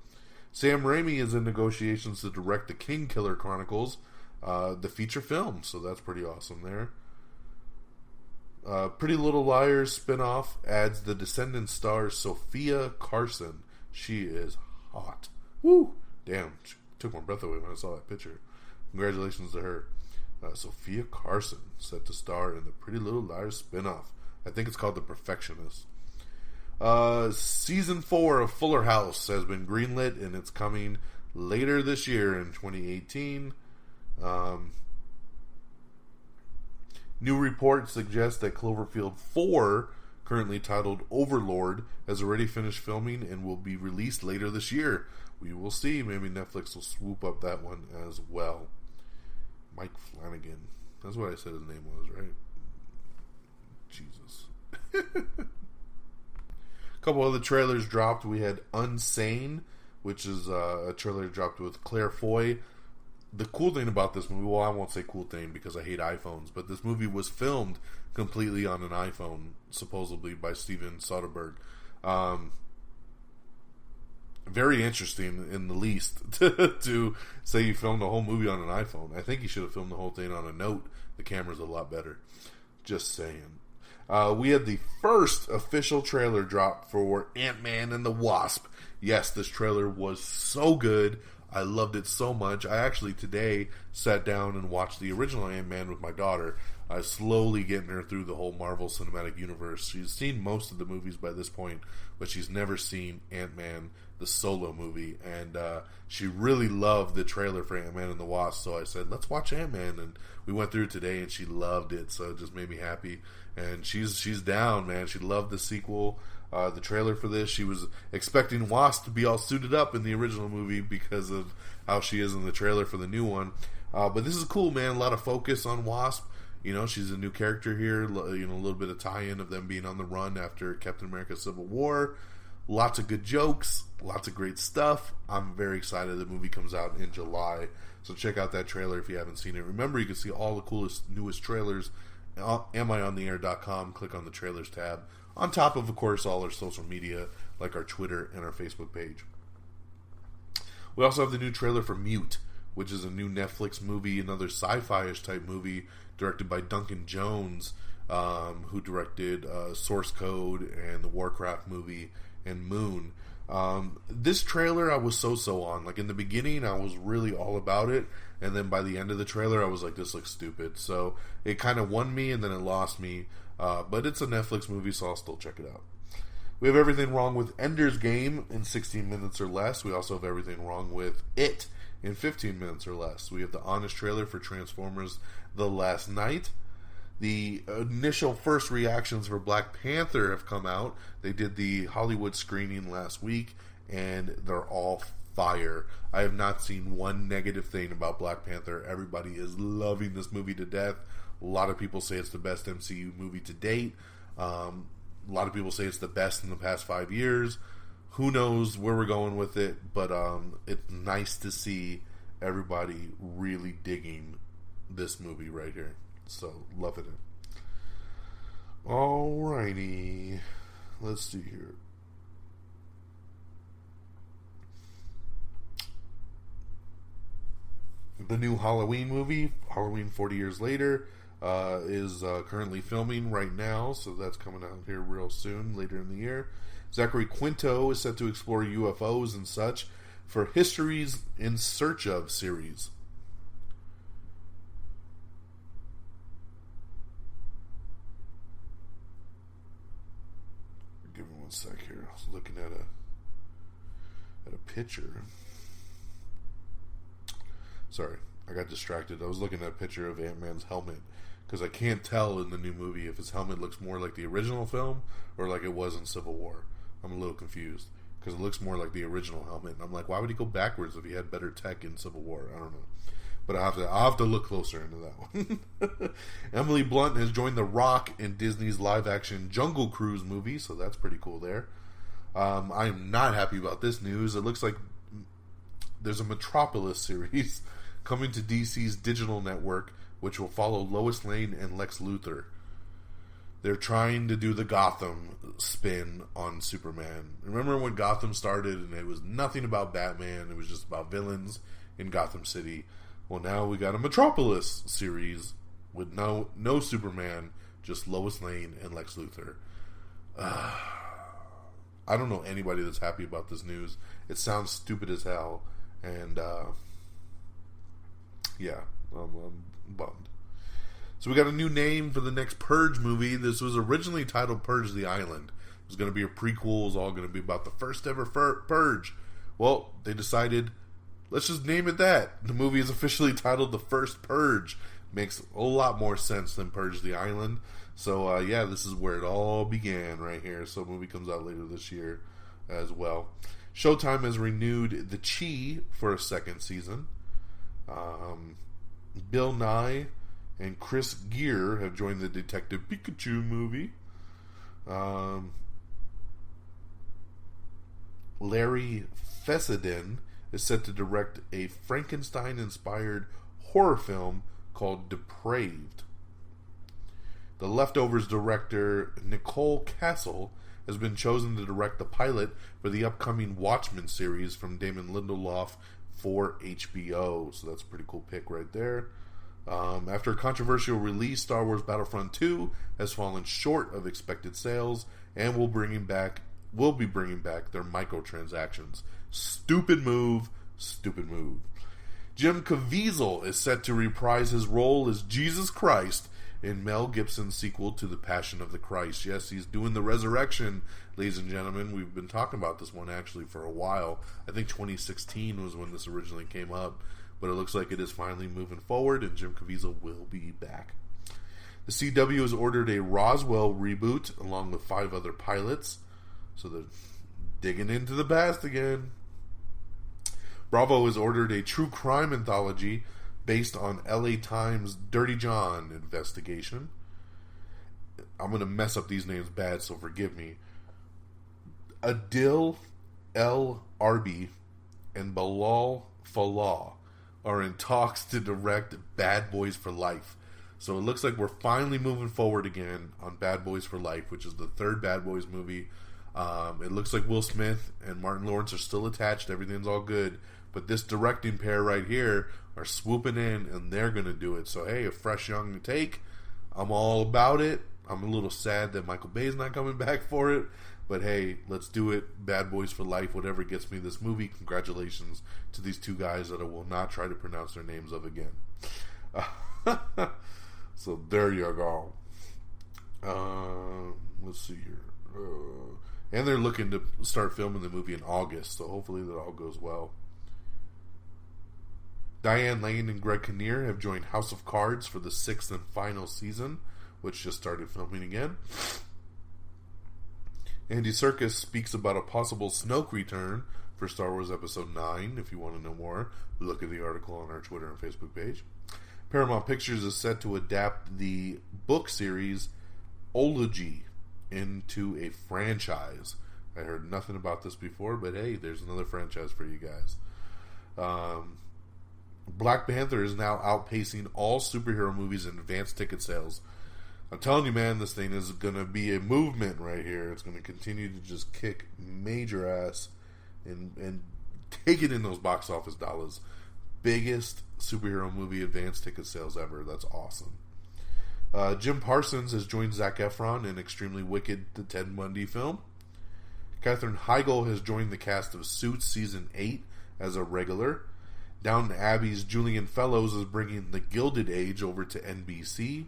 Sam Raimi is in negotiations to direct the Kingkiller Chronicles, the feature film, so that's pretty awesome there. Pretty Little Liars spinoff adds the Descendants star Sophia Carson. She is hot. Woo! Damn, she took my breath away when I saw that picture. Congratulations to her. Sophia Carson set to star in the Pretty Little Liars spinoff. I think it's called The Perfectionist. Season 4 of Fuller House has been greenlit, and it's coming later this year in 2018. New reports suggest that Cloverfield 4, currently titled Overlord, has already finished filming and will be released later this year. We will see. Maybe Netflix will swoop up that one as well. Mike Flanagan. That's what I said his name was, right? Jesus. A couple other trailers dropped. We had Unsane, which is a trailer dropped with Claire Foy. The cool thing about this movie, well, I won't say cool thing because I hate iPhones, but this movie was filmed completely on an iPhone, supposedly by Steven Soderbergh. Very interesting, in the least, to say you filmed the whole movie on an iPhone. I think you should have filmed the whole thing on a Note. The camera's a lot better. Just saying. We had the first official trailer drop for Ant-Man and the Wasp. Yes, this trailer was so good. I loved it so much. I actually today sat down and watched the original Ant-Man with my daughter. Slowly getting her through the whole Marvel Cinematic Universe. She's seen most of the movies by this point, but she's never seen Ant-Man, the solo movie. And she really loved the trailer for Ant-Man and the Wasp. So I said, let's watch Ant-Man. And we went through it today, and she loved it. So it just made me happy. And she's down, man. She loved the sequel. The trailer for this, she was expecting Wasp to be all suited up in the original movie because of how she is in the trailer for the new one. But this is cool, man. A lot of focus on Wasp. You know, she's a new character here. You know, a little bit of tie-in of them being on the run after Captain America Civil War. Lots of good jokes. Lots of great stuff. I'm very excited. The movie comes out in July. So check out that trailer if you haven't seen it. Remember, you can see all the coolest, newest trailers at amiontheair.com. Click on the trailers tab. On top of course, all our social media, like our Twitter and our Facebook page. We also have the new trailer for Mute, which is a new Netflix movie, another sci-fi-ish type movie, directed by Duncan Jones, who directed Source Code and the Warcraft movie and Moon. This trailer I was so on. Like, in the beginning, I was really all about it, and then by the end of the trailer, I was like, this looks stupid. So it kind of won me, and then it lost me. But it's a Netflix movie, so I'll still check it out. We have Everything Wrong with Ender's Game in 16 minutes or less. We also have Everything Wrong with It in 15 minutes or less. We have the honest trailer for Transformers The Last Night. The initial first reactions for Black Panther have come out. They did the Hollywood screening last week, and they're all fire. I have not seen one negative thing about Black Panther. Everybody is loving this movie to death. A lot of people say it's the best MCU movie to date. A lot of people say it's the best in the past 5 years. Who knows where we're going with it, but it's nice to see everybody really digging this movie right here. So, loving it. Alrighty. Let's see here. The new Halloween movie, Halloween 40 Years Later, is currently filming right now, so that's coming out here real soon, later in the year. Zachary Quinto is set to explore UFOs and such for History's In Search Of series. Give me one sec here. I was looking at a picture. Sorry, I got distracted. I was looking at a picture of Ant-Man's helmet, because I can't tell in the new movie if his helmet looks more like the original film or like it was in Civil War. I'm a little confused, because it looks more like the original helmet, and I'm like, why would he go backwards if he had better tech in Civil War? I don't know. But I'll have to look closer into that one. Emily Blunt has joined The Rock in Disney's live-action Jungle Cruise movie, so that's pretty cool there. I am not happy about this news. It looks like there's a Metropolis series coming to DC's digital network, which will follow Lois Lane and Lex Luthor. They're trying to do the Gotham spin on Superman. Remember when Gotham started and it was nothing about Batman, it was just about villains in Gotham City? Well, now we got a Metropolis series with no Superman, just Lois Lane and Lex Luthor. I don't know anybody that's happy about this news. It sounds stupid as hell, and yeah, I'm bummed. So we got a new name for the next Purge movie. This was originally titled Purge the Island. It was going to be a prequel. It was all going to be about the first ever Purge. Well, they decided, let's just name it that. The movie is officially titled The First Purge. Makes a lot more sense than Purge the Island. So, yeah, this is where it all began right here. So the movie comes out later this year as well. Showtime has renewed The Chi for a second season. Bill Nye and Chris Gere have joined the Detective Pikachu movie. Larry Fessenden is set to direct a Frankenstein-inspired horror film called Depraved. The Leftovers director Nicole Castle has been chosen to direct the pilot for the upcoming Watchmen series from Damon Lindelof for HBO. So that's a pretty cool pick right there. After a controversial release, Star Wars Battlefront 2 has fallen short of expected sales and will be bringing back their microtransactions. Stupid move. Jim Caviezel is set to reprise his role as Jesus Christ in Mel Gibson's sequel to The Passion of the Christ. Yes, he's doing the resurrection, ladies and gentlemen. We've been talking about this one actually for a while. I think 2016 was when this originally came up, but it looks like it is finally moving forward, and Jim Caviezel will be back. The CW has ordered a Roswell reboot along with 5 other pilots, so they're digging into the past again. Bravo has ordered a true crime anthology based on LA Times' Dirty John investigation. I'm going to mess up these names bad, so forgive me. Adil El Arbi and Bilal Fallah are in talks to direct Bad Boys for Life. So it looks like we're finally moving forward again on Bad Boys for Life, which is the 3rd Bad Boys movie. It looks like Will Smith and Martin Lawrence are still attached. Everything's all good. But this directing pair right here are swooping in, and they're going to do it. So, hey, a fresh young take. I'm all about it. I'm a little sad that Michael Bay's not coming back for it. But, hey, let's do it. Bad Boys for Life, whatever gets me this movie. Congratulations to these 2 guys that I will not try to pronounce their names of again. So, there you go. Let's see here. And they're looking to start filming the movie in August. So, hopefully that all goes well. Diane Lane and Greg Kinnear have joined House of Cards for the 6th and final season, which just started filming again. Andy Serkis speaks about a possible Snoke return for Star Wars Episode 9. If you want to know more, look at the article on our Twitter and Facebook page. Paramount Pictures is set to adapt the book series Ology into a franchise. I heard nothing about this before, but hey, there's another franchise for you guys. Black Panther is now outpacing all superhero movies in advanced ticket sales. I'm telling you, man, this thing is going to be a movement right here. It's going to continue to just kick major ass and take it in those box office dollars. Biggest superhero movie advanced ticket sales ever. That's awesome. Jim Parsons has joined Zac Efron in Extremely Wicked, the Ted Bundy film. Katherine Heigl has joined the cast of Suits Season 8 as a regular. Downton Abbey's Julian Fellows is bringing The Gilded Age over to NBC.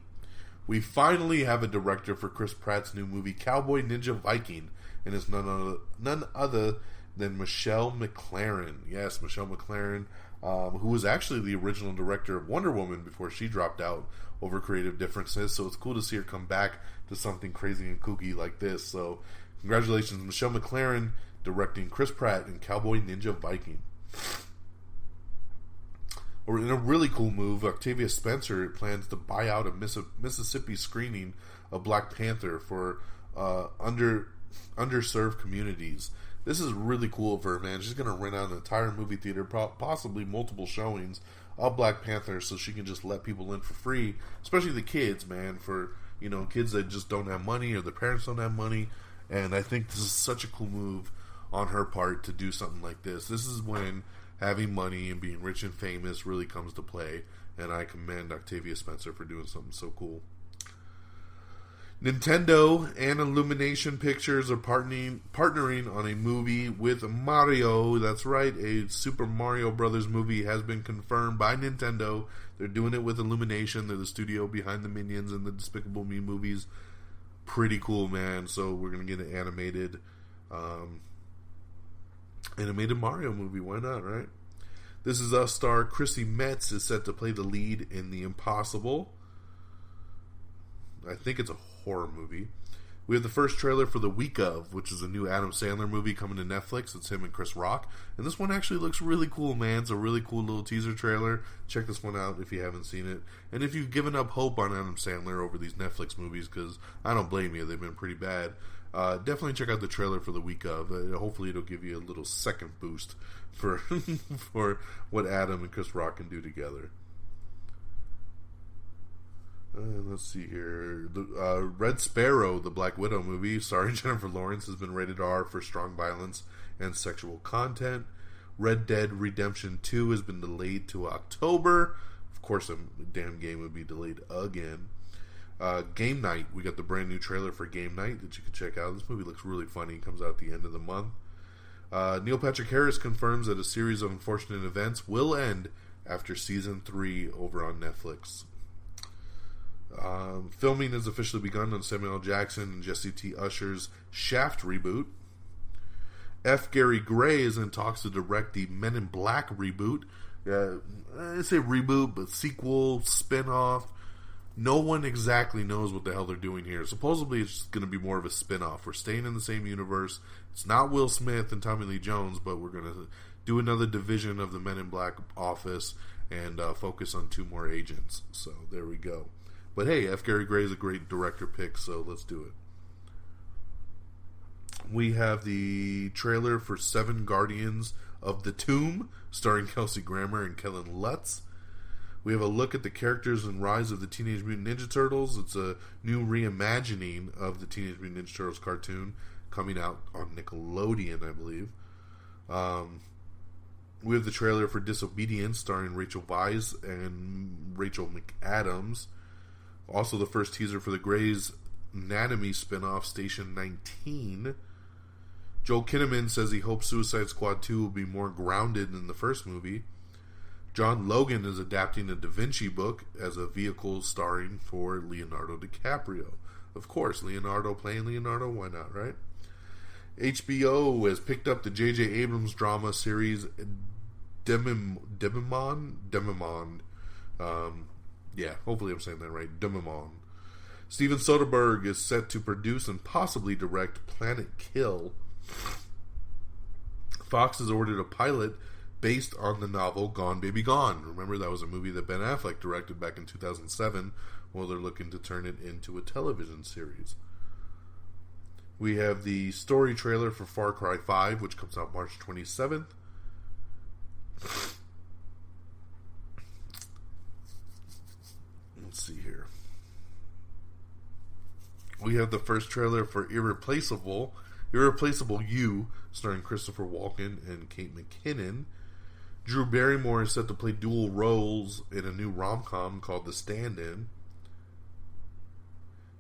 We finally have a director for Chris Pratt's new movie Cowboy Ninja Viking, and it's none other than Michelle MacLaren. Yes, Michelle MacLaren, who was actually the original director of Wonder Woman before she dropped out over creative differences. So it's cool to see her come back to something crazy and kooky like this. So congratulations, Michelle MacLaren, directing Chris Pratt in Cowboy Ninja Viking. Or in a really cool move, Octavia Spencer plans to buy out a Mississippi screening of Black Panther for under underserved communities. This is really cool for her, man. She's going to rent out an entire movie theater, possibly multiple showings of Black Panther, so she can just let people in for free, especially the kids, man, for, you know, kids that just don't have money or their parents don't have money. And I think this is such a cool move on her part to do something like this. This is when having money and being rich and famous really comes to play, and I commend Octavia Spencer for doing something so cool. Nintendo and Illumination Pictures are partnering on a movie with Mario. That's right, a Super Mario Brothers movie has been confirmed by Nintendo. They're doing it with Illumination. They're the studio behind the Minions and the Despicable Me movies. Pretty cool, man. So we're going to get an animated Mario movie. Why not, right? This Is Us star Chrissy Metz is set to play the lead in The Impossible. I think it's a horror movie. We have the first trailer for The Week Of, which is a new Adam Sandler movie coming to Netflix. It's him and Chris Rock. And this one actually looks really cool, man. It's a really cool little teaser trailer. Check this one out if you haven't seen it. And if you've given up hope on Adam Sandler over these Netflix movies, because I don't blame you, they've been pretty bad, definitely check out the trailer for The Week Of. Hopefully it'll give you a little second boost for for what Adam and Chris Rock can do together. Let's see here. Red Sparrow, the Black Widow movie, starring Jennifer Lawrence, has been rated R for strong violence and sexual content. Red Dead Redemption 2 has been delayed to October. Of course, a damn game would be delayed again. Game Night, we got the brand new trailer for Game Night that you can check out. This movie looks really funny. It comes out at the end of the month. Neil Patrick Harris confirms that a series of unfortunate events will end after season 3 over on Netflix. Filming has officially begun on Samuel L. Jackson and Jesse T. Usher's Shaft reboot. F. Gary Gray is in talks to direct the Men in Black reboot. I say reboot, but sequel, spin-off. No one exactly knows what the hell they're doing here. Supposedly it's going to be more of a spin-off. We're staying in the same universe. It's not Will Smith and Tommy Lee Jones, but we're going to do another division of the Men in Black office and focus on 2 more agents. So there we go. But hey, F. Gary Gray is a great director pick, so let's do it. We have the trailer for 7 Guardians of the Tomb, starring Kelsey Grammer and Kellen Lutz. We have a look at the characters and rise of the Teenage Mutant Ninja Turtles. It's a new reimagining of the Teenage Mutant Ninja Turtles cartoon coming out on Nickelodeon, I believe. We have the trailer for Disobedience, starring Rachel Weisz and Rachel McAdams. Also, the first teaser for the Grey's Anatomy spinoff, Station 19. Joel Kinnaman says he hopes Suicide Squad 2 will be more grounded than the first movie. John Logan is adapting a Da Vinci book as a vehicle starring for Leonardo DiCaprio. Of course, Leonardo playing Leonardo, why not, right? HBO has picked up the J.J. Abrams drama series Demimond. Yeah, hopefully I'm saying that right. Demimond. Steven Soderbergh is set to produce and possibly direct Planet Kill. Fox has ordered a pilot based on the novel Gone Baby Gone. Remember, that was a movie that Ben Affleck directed back in 2007. Well, they're looking to turn it into a television series. We have the story trailer for Far Cry 5, which comes out March 27th. Let's see here. We have the first trailer for Irreplaceable You, starring Christopher Walken and Kate McKinnon. Drew Barrymore is set to play dual roles in a new rom-com called The Stand-In.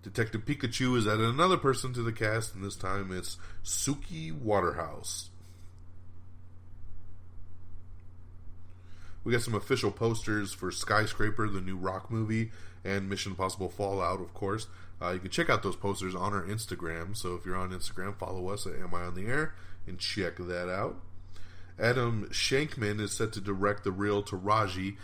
Detective Pikachu has added another person to the cast, and this time it's Suki Waterhouse. We got some official posters for Skyscraper, the new Rock movie, and Mission Impossible Fallout, of course. You can check out those posters on our Instagram. So if you're on Instagram, follow us at Am I On The Air and check that out. Adam Shankman is set to direct the real Taraji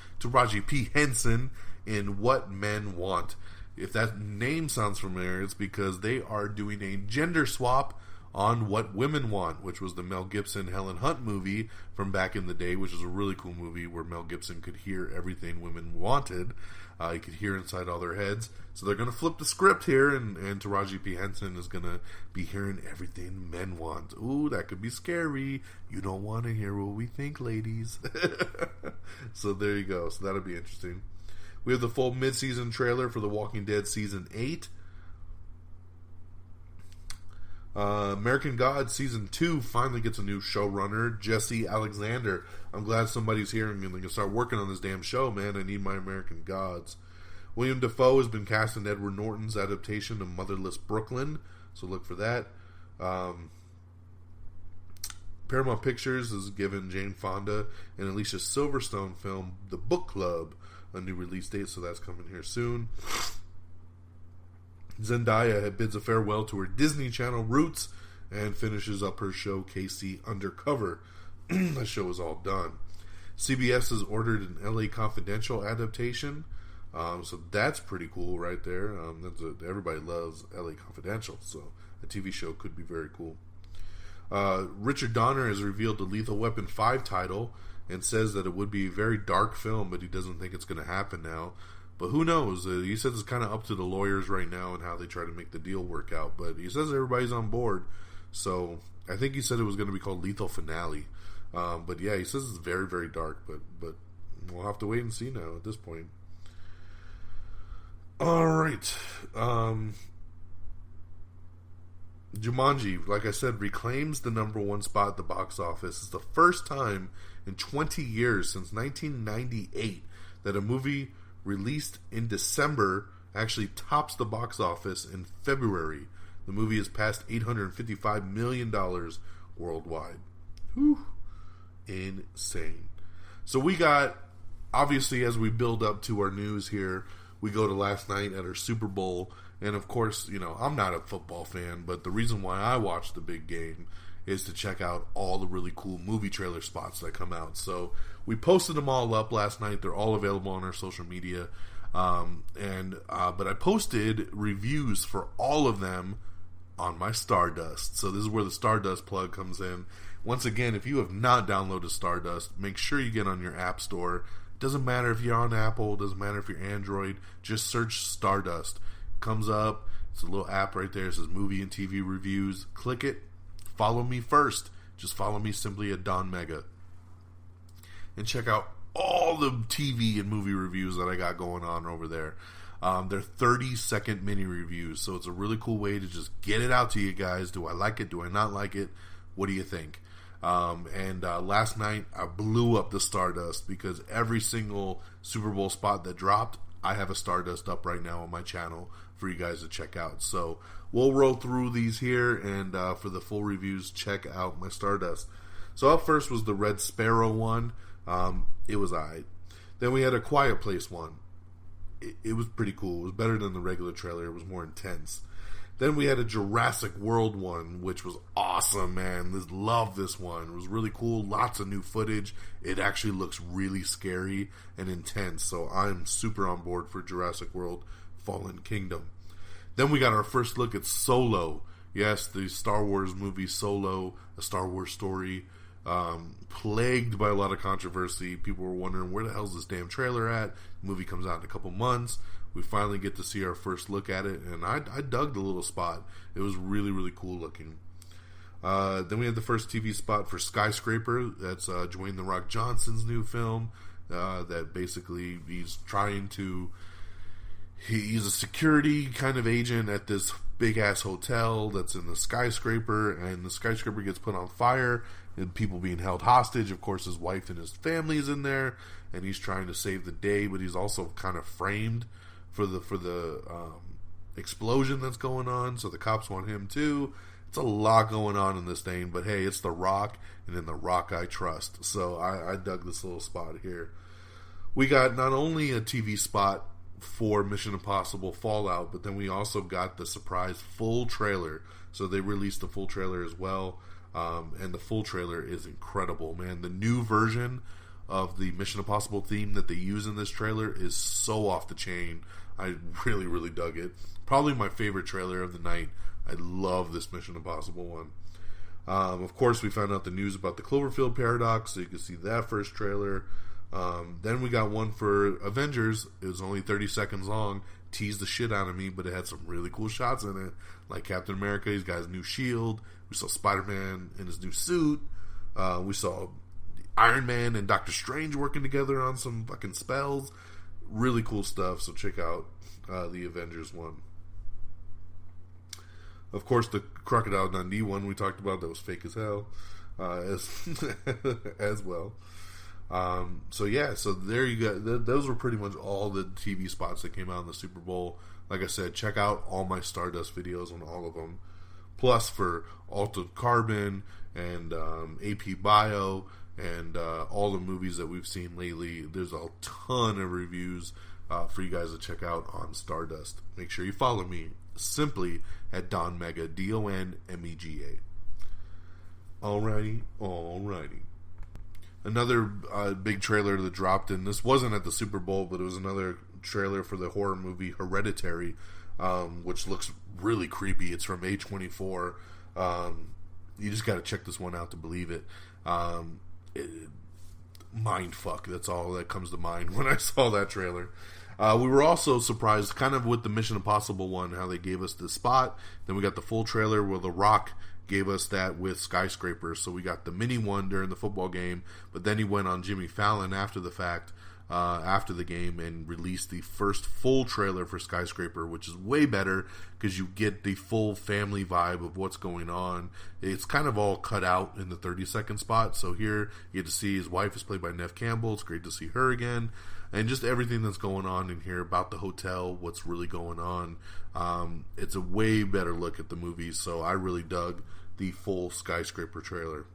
P. Henson in What Men Want. If that name sounds familiar, it's because they are doing a gender swap on What Women Want, which was the Mel Gibson, Helen Hunt movie from back in the day, which is a really cool movie where Mel Gibson could hear everything women wanted. He could hear inside all their heads. So they're going to flip the script here, and Taraji P. Henson is going to be hearing everything men want. Ooh, that could be scary. You don't want to hear what we think, ladies. So there you go. So that'll be interesting. We have the full mid-season trailer for The Walking Dead Season 8. American Gods Season 2 finally gets a new showrunner, Jesse Alexander. I'm glad somebody's here and they can start working on this damn show, man. I need my American Gods. William Dafoe has been cast in Edward Norton's adaptation of Motherless Brooklyn, so look for that. Paramount Pictures has given Jane Fonda and Alicia Silverstone film The Book Club a new release date, so that's coming here soon. Zendaya bids a farewell to her Disney Channel roots and finishes up her show KC Undercover. The show is all done. CBS has ordered an LA Confidential adaptation, so that's pretty cool right there. Everybody loves LA Confidential, so a TV show could be very cool. Richard Donner has revealed the Lethal Weapon 5 title and says that it would be a very dark film, but he doesn't think it's going to happen now. But who knows? He says it's kind of up to the lawyers right now and how they try to make the deal work out. But he says everybody's on board. So I think he said it was going to be called Lethal Finale. But yeah, he says it's very, very dark. But we'll have to wait and see now at this point. All right. Jumanji, like I said, reclaims the #1 spot at the box office. It's the first time in 20 years, since 1998, that a movie released in December actually tops the box office in February. The movie has passed $855 million worldwide. Whew. Insane. So we got, obviously, as we build up to our news here, we go to last night at our Super Bowl. And of course, you know, I'm not a football fan, but the reason why I watch the big game is to check out all the really cool movie trailer spots that come out. So we posted them all up last night. They're all available on our social media. But I posted reviews for all of them on my Stardust. So this is where the Stardust plug comes in. Once again, if you have not downloaded Stardust, make sure you get on your app store. It doesn't matter if you're on Apple. It doesn't matter if you're Android. Just search Stardust. It comes up. It's a little app right there. It says movie and TV reviews. Click it. Follow me first. Just follow me simply at Don Mega. And check out all the TV and movie reviews that I got going on over there. They're 30-second mini reviews, so it's a really cool way to just get it out to you guys. Do I like it? Do I not like it? What do you think? Last night, I blew up the Stardust because every single Super Bowl spot that dropped, I have a Stardust up right now on my channel for you guys to check out. So we'll roll through these here, and for the full reviews, check out my Stardust. So up first was the Red Sparrow one. It was alright. Then we had a Quiet Place one. It was pretty cool. It was better than the regular trailer. It was more intense. Then we had a Jurassic World one, which was awesome, man. Love this one. It was really cool. Lots of new footage. It actually looks really scary and intense. So I'm super on board for Jurassic World Fallen Kingdom. Then we got our first look at Solo. Yes, the Star Wars movie Solo, a Star Wars story. Plagued by a lot of controversy. People were wondering, where the hell's this damn trailer at? The movie comes out in a couple months. We finally get to see our first look at it, and I dug the little spot. It was really, really cool looking. Then we had the first TV spot for Skyscraper. That's Dwayne The Rock Johnson's new film. That basically he's a security kind of agent at this big ass hotel that's in the skyscraper, and the skyscraper gets put on fire and people being held hostage. Of course, his wife and his family is in there, and he's trying to save the day, but he's also kind of framed for the explosion that's going on, so the cops want him too. It's a lot going on in this thing, but hey, it's The Rock, and in The Rock I trust. So I dug this little spot here. We got not only a TV spot for Mission Impossible Fallout, but then we also got the surprise full trailer. So they released the full trailer as well, and the full trailer is incredible, man. The new version of the Mission Impossible theme that they use in this trailer is so off the chain. I really, really dug it. Probably my favorite trailer of the night. I love this Mission Impossible one. Of course, we found out the news about the Cloverfield Paradox, so you can see that first trailer. Then we got one for Avengers. It was only 30 seconds long. Teased the shit out of me, but it had some really cool shots in it. Like Captain America, he's got his new shield. We saw Spider-Man in his new suit. We saw Iron Man and Doctor Strange working together on some fucking spells. Really cool stuff, so check out the Avengers one. Of course, the Crocodile Dundee one we talked about, that was fake as hell, as well. So there you go. Those were pretty much all the TV spots that came out in the Super Bowl. Like I said, check out all my Stardust videos on all of them. Plus for Altered Carbon and AP Bio and all the movies that we've seen lately, there's a ton of reviews for you guys to check out on Stardust. Make sure you follow me simply at Don Mega, DonMega. Alrighty. Another big trailer that dropped, and this wasn't at the Super Bowl, but it was another trailer for the horror movie Hereditary, which looks really creepy. It's from A24. You just got to check this one out to believe it. Mind fuck. That's all that comes to mind when I saw that trailer. We were also surprised, kind of with the Mission Impossible one, how they gave us the spot. Then we got the full trailer where The Rock gave us that with Skyscraper. So we got the mini one during the football game, but then he went on Jimmy Fallon after the fact, after the game, and released the first full trailer for Skyscraper, which is way better because you get the full family vibe of what's going on. It's kind of all cut out in the 30-second spot. So here you get to see his wife is played by Neve Campbell. It's great to see her again. And just everything that's going on in here about the hotel, what's really going on. It's a way better look at the movie, so I really dug the full Skyscraper trailer.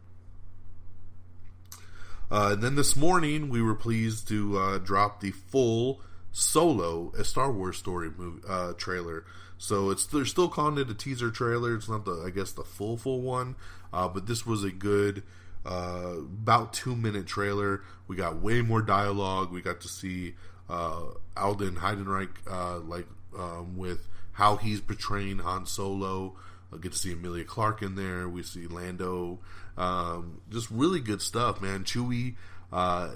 Then this morning, we were pleased to drop the full Solo, a Star Wars story movie, trailer. So they're still calling it a teaser trailer. It's not the full one, but this was a good about 2-minute trailer. We got way more dialogue. We got to see Alden Heidenreich with how he's portraying Han Solo. I get to see Emilia Clarke in there. We see Lando. Just really good stuff, man. Chewie.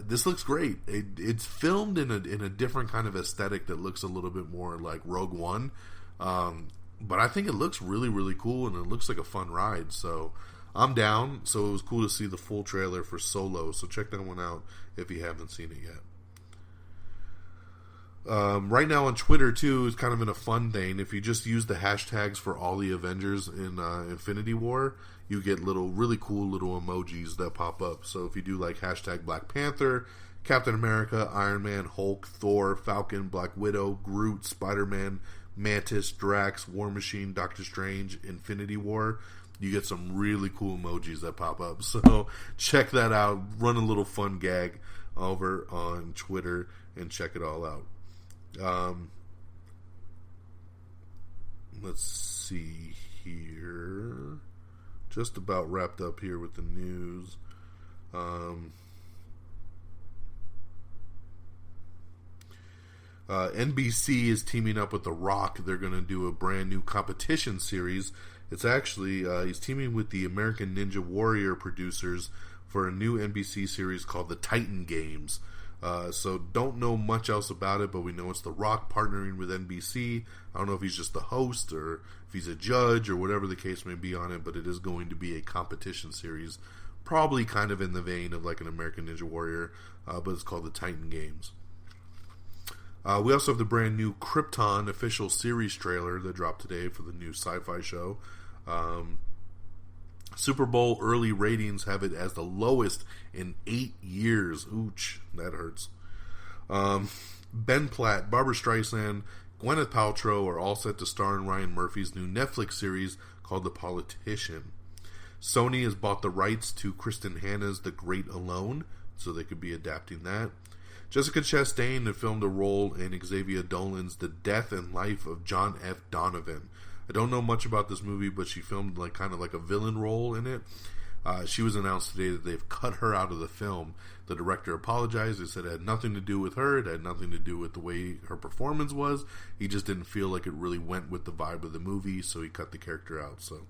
This looks great. It's filmed in a different kind of aesthetic that looks a little bit more like Rogue One. But I think it looks really, really cool, and it looks like a fun ride. So I'm down. So it was cool to see the full trailer for Solo. So check that one out if you haven't seen it yet. Right now on Twitter too is kind of in a fun thing. If you just use the hashtags for all the Avengers in Infinity War, you get really cool little emojis that pop up. So if you do like hashtag Black Panther, Captain America, Iron Man, Hulk, Thor, Falcon, Black Widow, Groot, Spider-Man, Mantis, Drax, War Machine, Doctor Strange, Infinity War, you get some really cool emojis that pop up. So check that out. Run a little fun gag over on Twitter and check it all out. Let's see here. Just about wrapped up here with the news. NBC is teaming up with The Rock. They're going to do a brand new competition series. It's actually, he's teaming with the American Ninja Warrior producers for a new NBC series called The Titan Games. So don't know much else about it, but we know it's The Rock partnering with NBC. I don't know if he's just the host or if he's a judge or whatever the case may be on it, but it is going to be a competition series, probably kind of in the vein of like an American Ninja Warrior, but it's called The Titan Games. We also have the brand new Krypton official series trailer that dropped today for the new sci-fi show. Super Bowl early ratings have it as the lowest in 8 years. Ooch, that hurts. Ben Platt, Barbra Streisand, Gwyneth Paltrow are all set to star in Ryan Murphy's new Netflix series called The Politician. Sony has bought the rights to Kristen Hanna's The Great Alone, so they could be adapting that. Jessica Chastain had filmed a role in Xavier Dolan's The Death and Life of John F. Donovan. I don't know much about this movie, but she filmed kind of like a villain role in it. She was announced today that they've cut her out of the film. The director apologized. They said it had nothing to do with her. It had nothing to do with the way her performance was. He just didn't feel like it really went with the vibe of the movie, so he cut the character out. So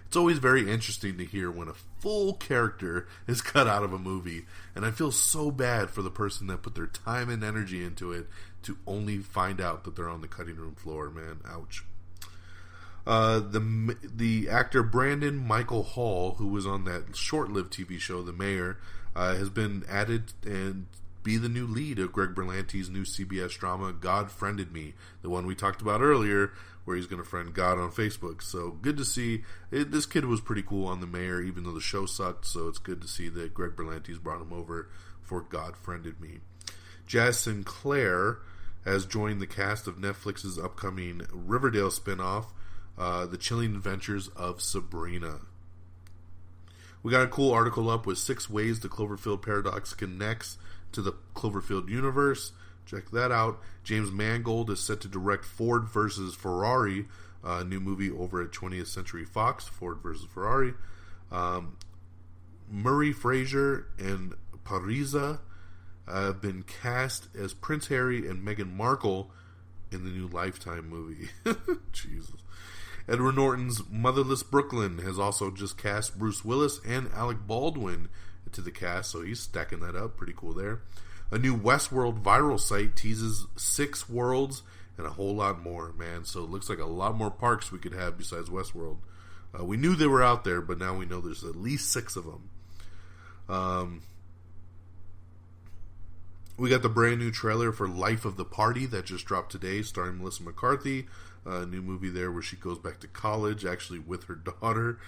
it's always very interesting to hear when a full character is cut out of a movie. And I feel so bad for the person that put their time and energy into it to only find out that they're on the cutting room floor, man. Ouch. The actor Brandon Michael Hall, who was on that short-lived TV show, The Mayor, has been added and be the new lead of Greg Berlanti's new CBS drama, God Friended Me, the one we talked about earlier, where he's going to friend God on Facebook. So good to see. This kid was pretty cool on The Mayor, even though the show sucked, so it's good to see that Greg Berlanti's brought him over for God Friended Me. Jazz Sinclair has joined the cast of Netflix's upcoming Riverdale spinoff, The Chilling Adventures of Sabrina. We got a cool article up with 6 ways the Cloverfield Paradox connects to the Cloverfield universe. Check that out. James Mangold is set to direct Ford vs. Ferrari, a new movie over at 20th Century Fox, Ford vs. Ferrari. Murray Fraser and Pariza have been cast as Prince Harry and Meghan Markle in the new Lifetime movie. Jesus. Edward Norton's Motherless Brooklyn has also just cast Bruce Willis and Alec Baldwin to the cast, so he's stacking that up. Pretty cool there. A new Westworld viral site teases 6 worlds and a whole lot more, man. So it looks like a lot more parks we could have besides Westworld. We knew they were out there, but now we know there's at least 6 of them. We got the brand new trailer for Life of the Party that just dropped today, starring Melissa McCarthy. A new movie there where she goes back to college, actually with her daughter.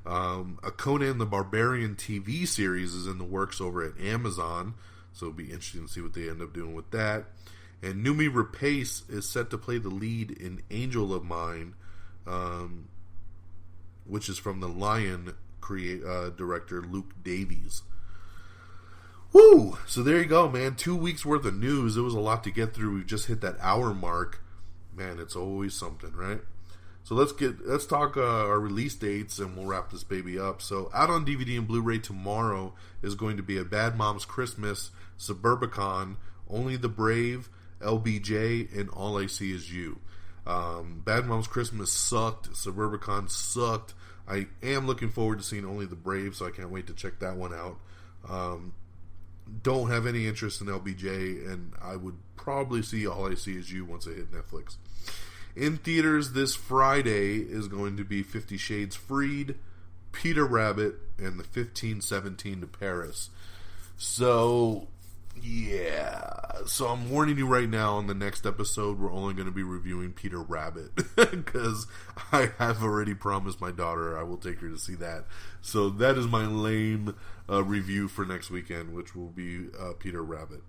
A Conan the Barbarian TV series is in the works over at Amazon, so it'll be interesting to see what they end up doing with that. And Noomi Rapace is set to play the lead in Angel of Mine, which is from the Lion director Luke Davies. Woo! So there you go, man. 2 weeks worth of news. It was a lot to get through. We've just hit that hour mark. Man, it's always something, right? So let's talk our release dates, and we'll wrap this baby up. So out on DVD and Blu-ray tomorrow is going to be A Bad Mom's Christmas, Suburbicon, Only the Brave, LBJ, and All I See Is You. Bad Mom's Christmas sucked. Suburbicon sucked. I am looking forward to seeing Only the Brave, so I can't wait to check that one out. Don't have any interest in LBJ, and I would probably see All I See Is You once I hit Netflix. In theaters this Friday is going to be 50 Shades Freed, Peter Rabbit, and the 1517 to Paris. So, yeah. So I'm warning you right now, on the next episode, we're only going to be reviewing Peter Rabbit. Because I have already promised my daughter I will take her to see that. So that is my lame review for next weekend, which will be Peter Rabbit.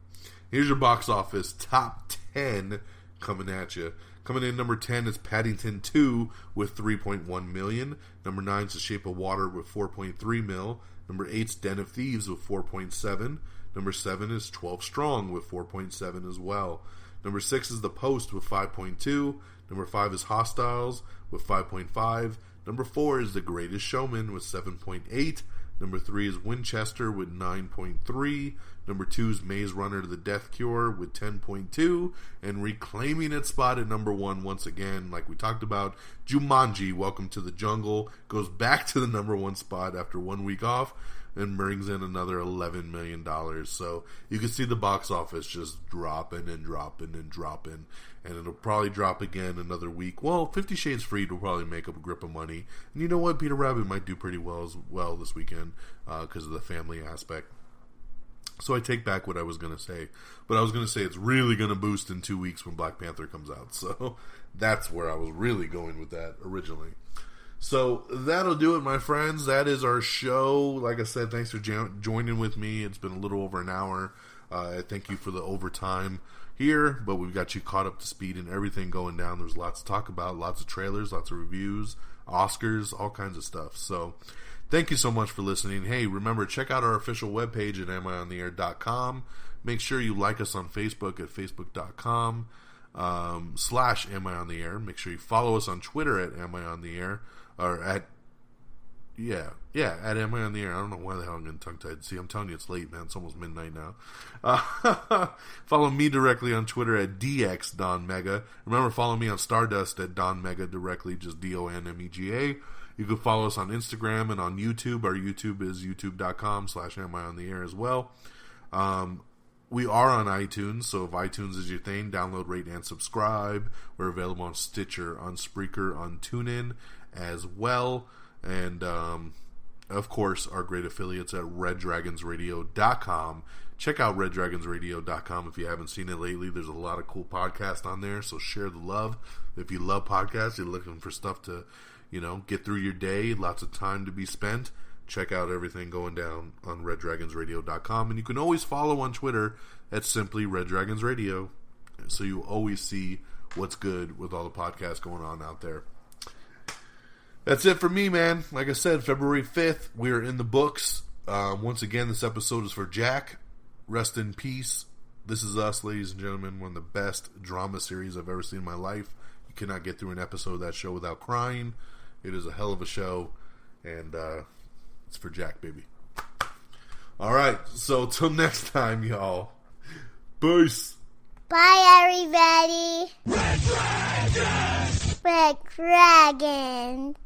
Here's your box office top 10 coming at you. Coming in number 10 is Paddington 2 with $3.1 million. Number 9 is The Shape of Water with $4.3 million. Number 8 is Den of Thieves with $4.7. Number 7 is 12 Strong with $4.7 as well. Number 6 is The Post with $5.2. Number 5 is Hostiles with $5.5. Number 4 is The Greatest Showman with $7.8. Number 3 is Winchester with $9.3. Number 2 is Maze Runner The Death Cure with $10.2. And reclaiming its spot at number 1 once again, like we talked about, Jumanji, Welcome to the Jungle, goes back to the number 1 spot after 1 week off and brings in another $11 million. So you can see the box office just dropping and dropping and dropping. And it'll probably drop again another week. Well, 50 Shades Freed will probably make up a grip of money. And you know what? Peter Rabbit might do pretty well as well this weekend because of the family aspect. So I take back what I was going to say. But I was going to say it's really going to boost in 2 weeks when Black Panther comes out. So that's where I was really going with that originally. So that'll do it, my friends. That is our show. Like I said, thanks for joining with me. It's been a little over an hour. Thank you for the overtime here, but we've got you caught up to speed and everything going down. There's lots to talk about, lots of trailers, lots of reviews, Oscars, all kinds of stuff. So thank you so much for listening. Hey, remember, check out our official webpage at amiontheair.com. Make sure you like us on Facebook at facebook.com /amiontheair. Make sure you follow us on Twitter at amiontheair, or at Yeah, at Am I on the Air? I don't know why the hell I'm getting tongue-tied. See, I'm telling you, it's late, man. It's almost midnight now. Follow me directly on Twitter at DXDonMega. Remember, follow me on Stardust at DonMega directly, just DONMEGA. You can follow us on Instagram and on YouTube. Our YouTube is youtube.com/AmIOnTheAir as well. We are on iTunes, so if iTunes is your thing, download, rate, and subscribe. We're available on Stitcher, on Spreaker, on TuneIn as well. And, of course, our great affiliates at RedDragonsRadio.com. Check out RedDragonsRadio.com if you haven't seen it lately. There's a lot of cool podcasts on there, so share the love. If you love podcasts, you're looking for stuff to, get through your day, lots of time to be spent, check out everything going down on RedDragonsRadio.com. And you can always follow on Twitter at simply RedDragonsRadio, so you always see what's good with all the podcasts going on out there. That's it for me, man. Like I said, February 5th, we are in the books. Once again, this episode is for Jack. Rest in peace. This Is Us, ladies and gentlemen. One of the best drama series I've ever seen in my life. You cannot get through an episode of that show without crying. It is a hell of a show. And it's for Jack, baby. Alright, so till next time, y'all. Peace. Bye, everybody. Red Dragon! Red Dragon.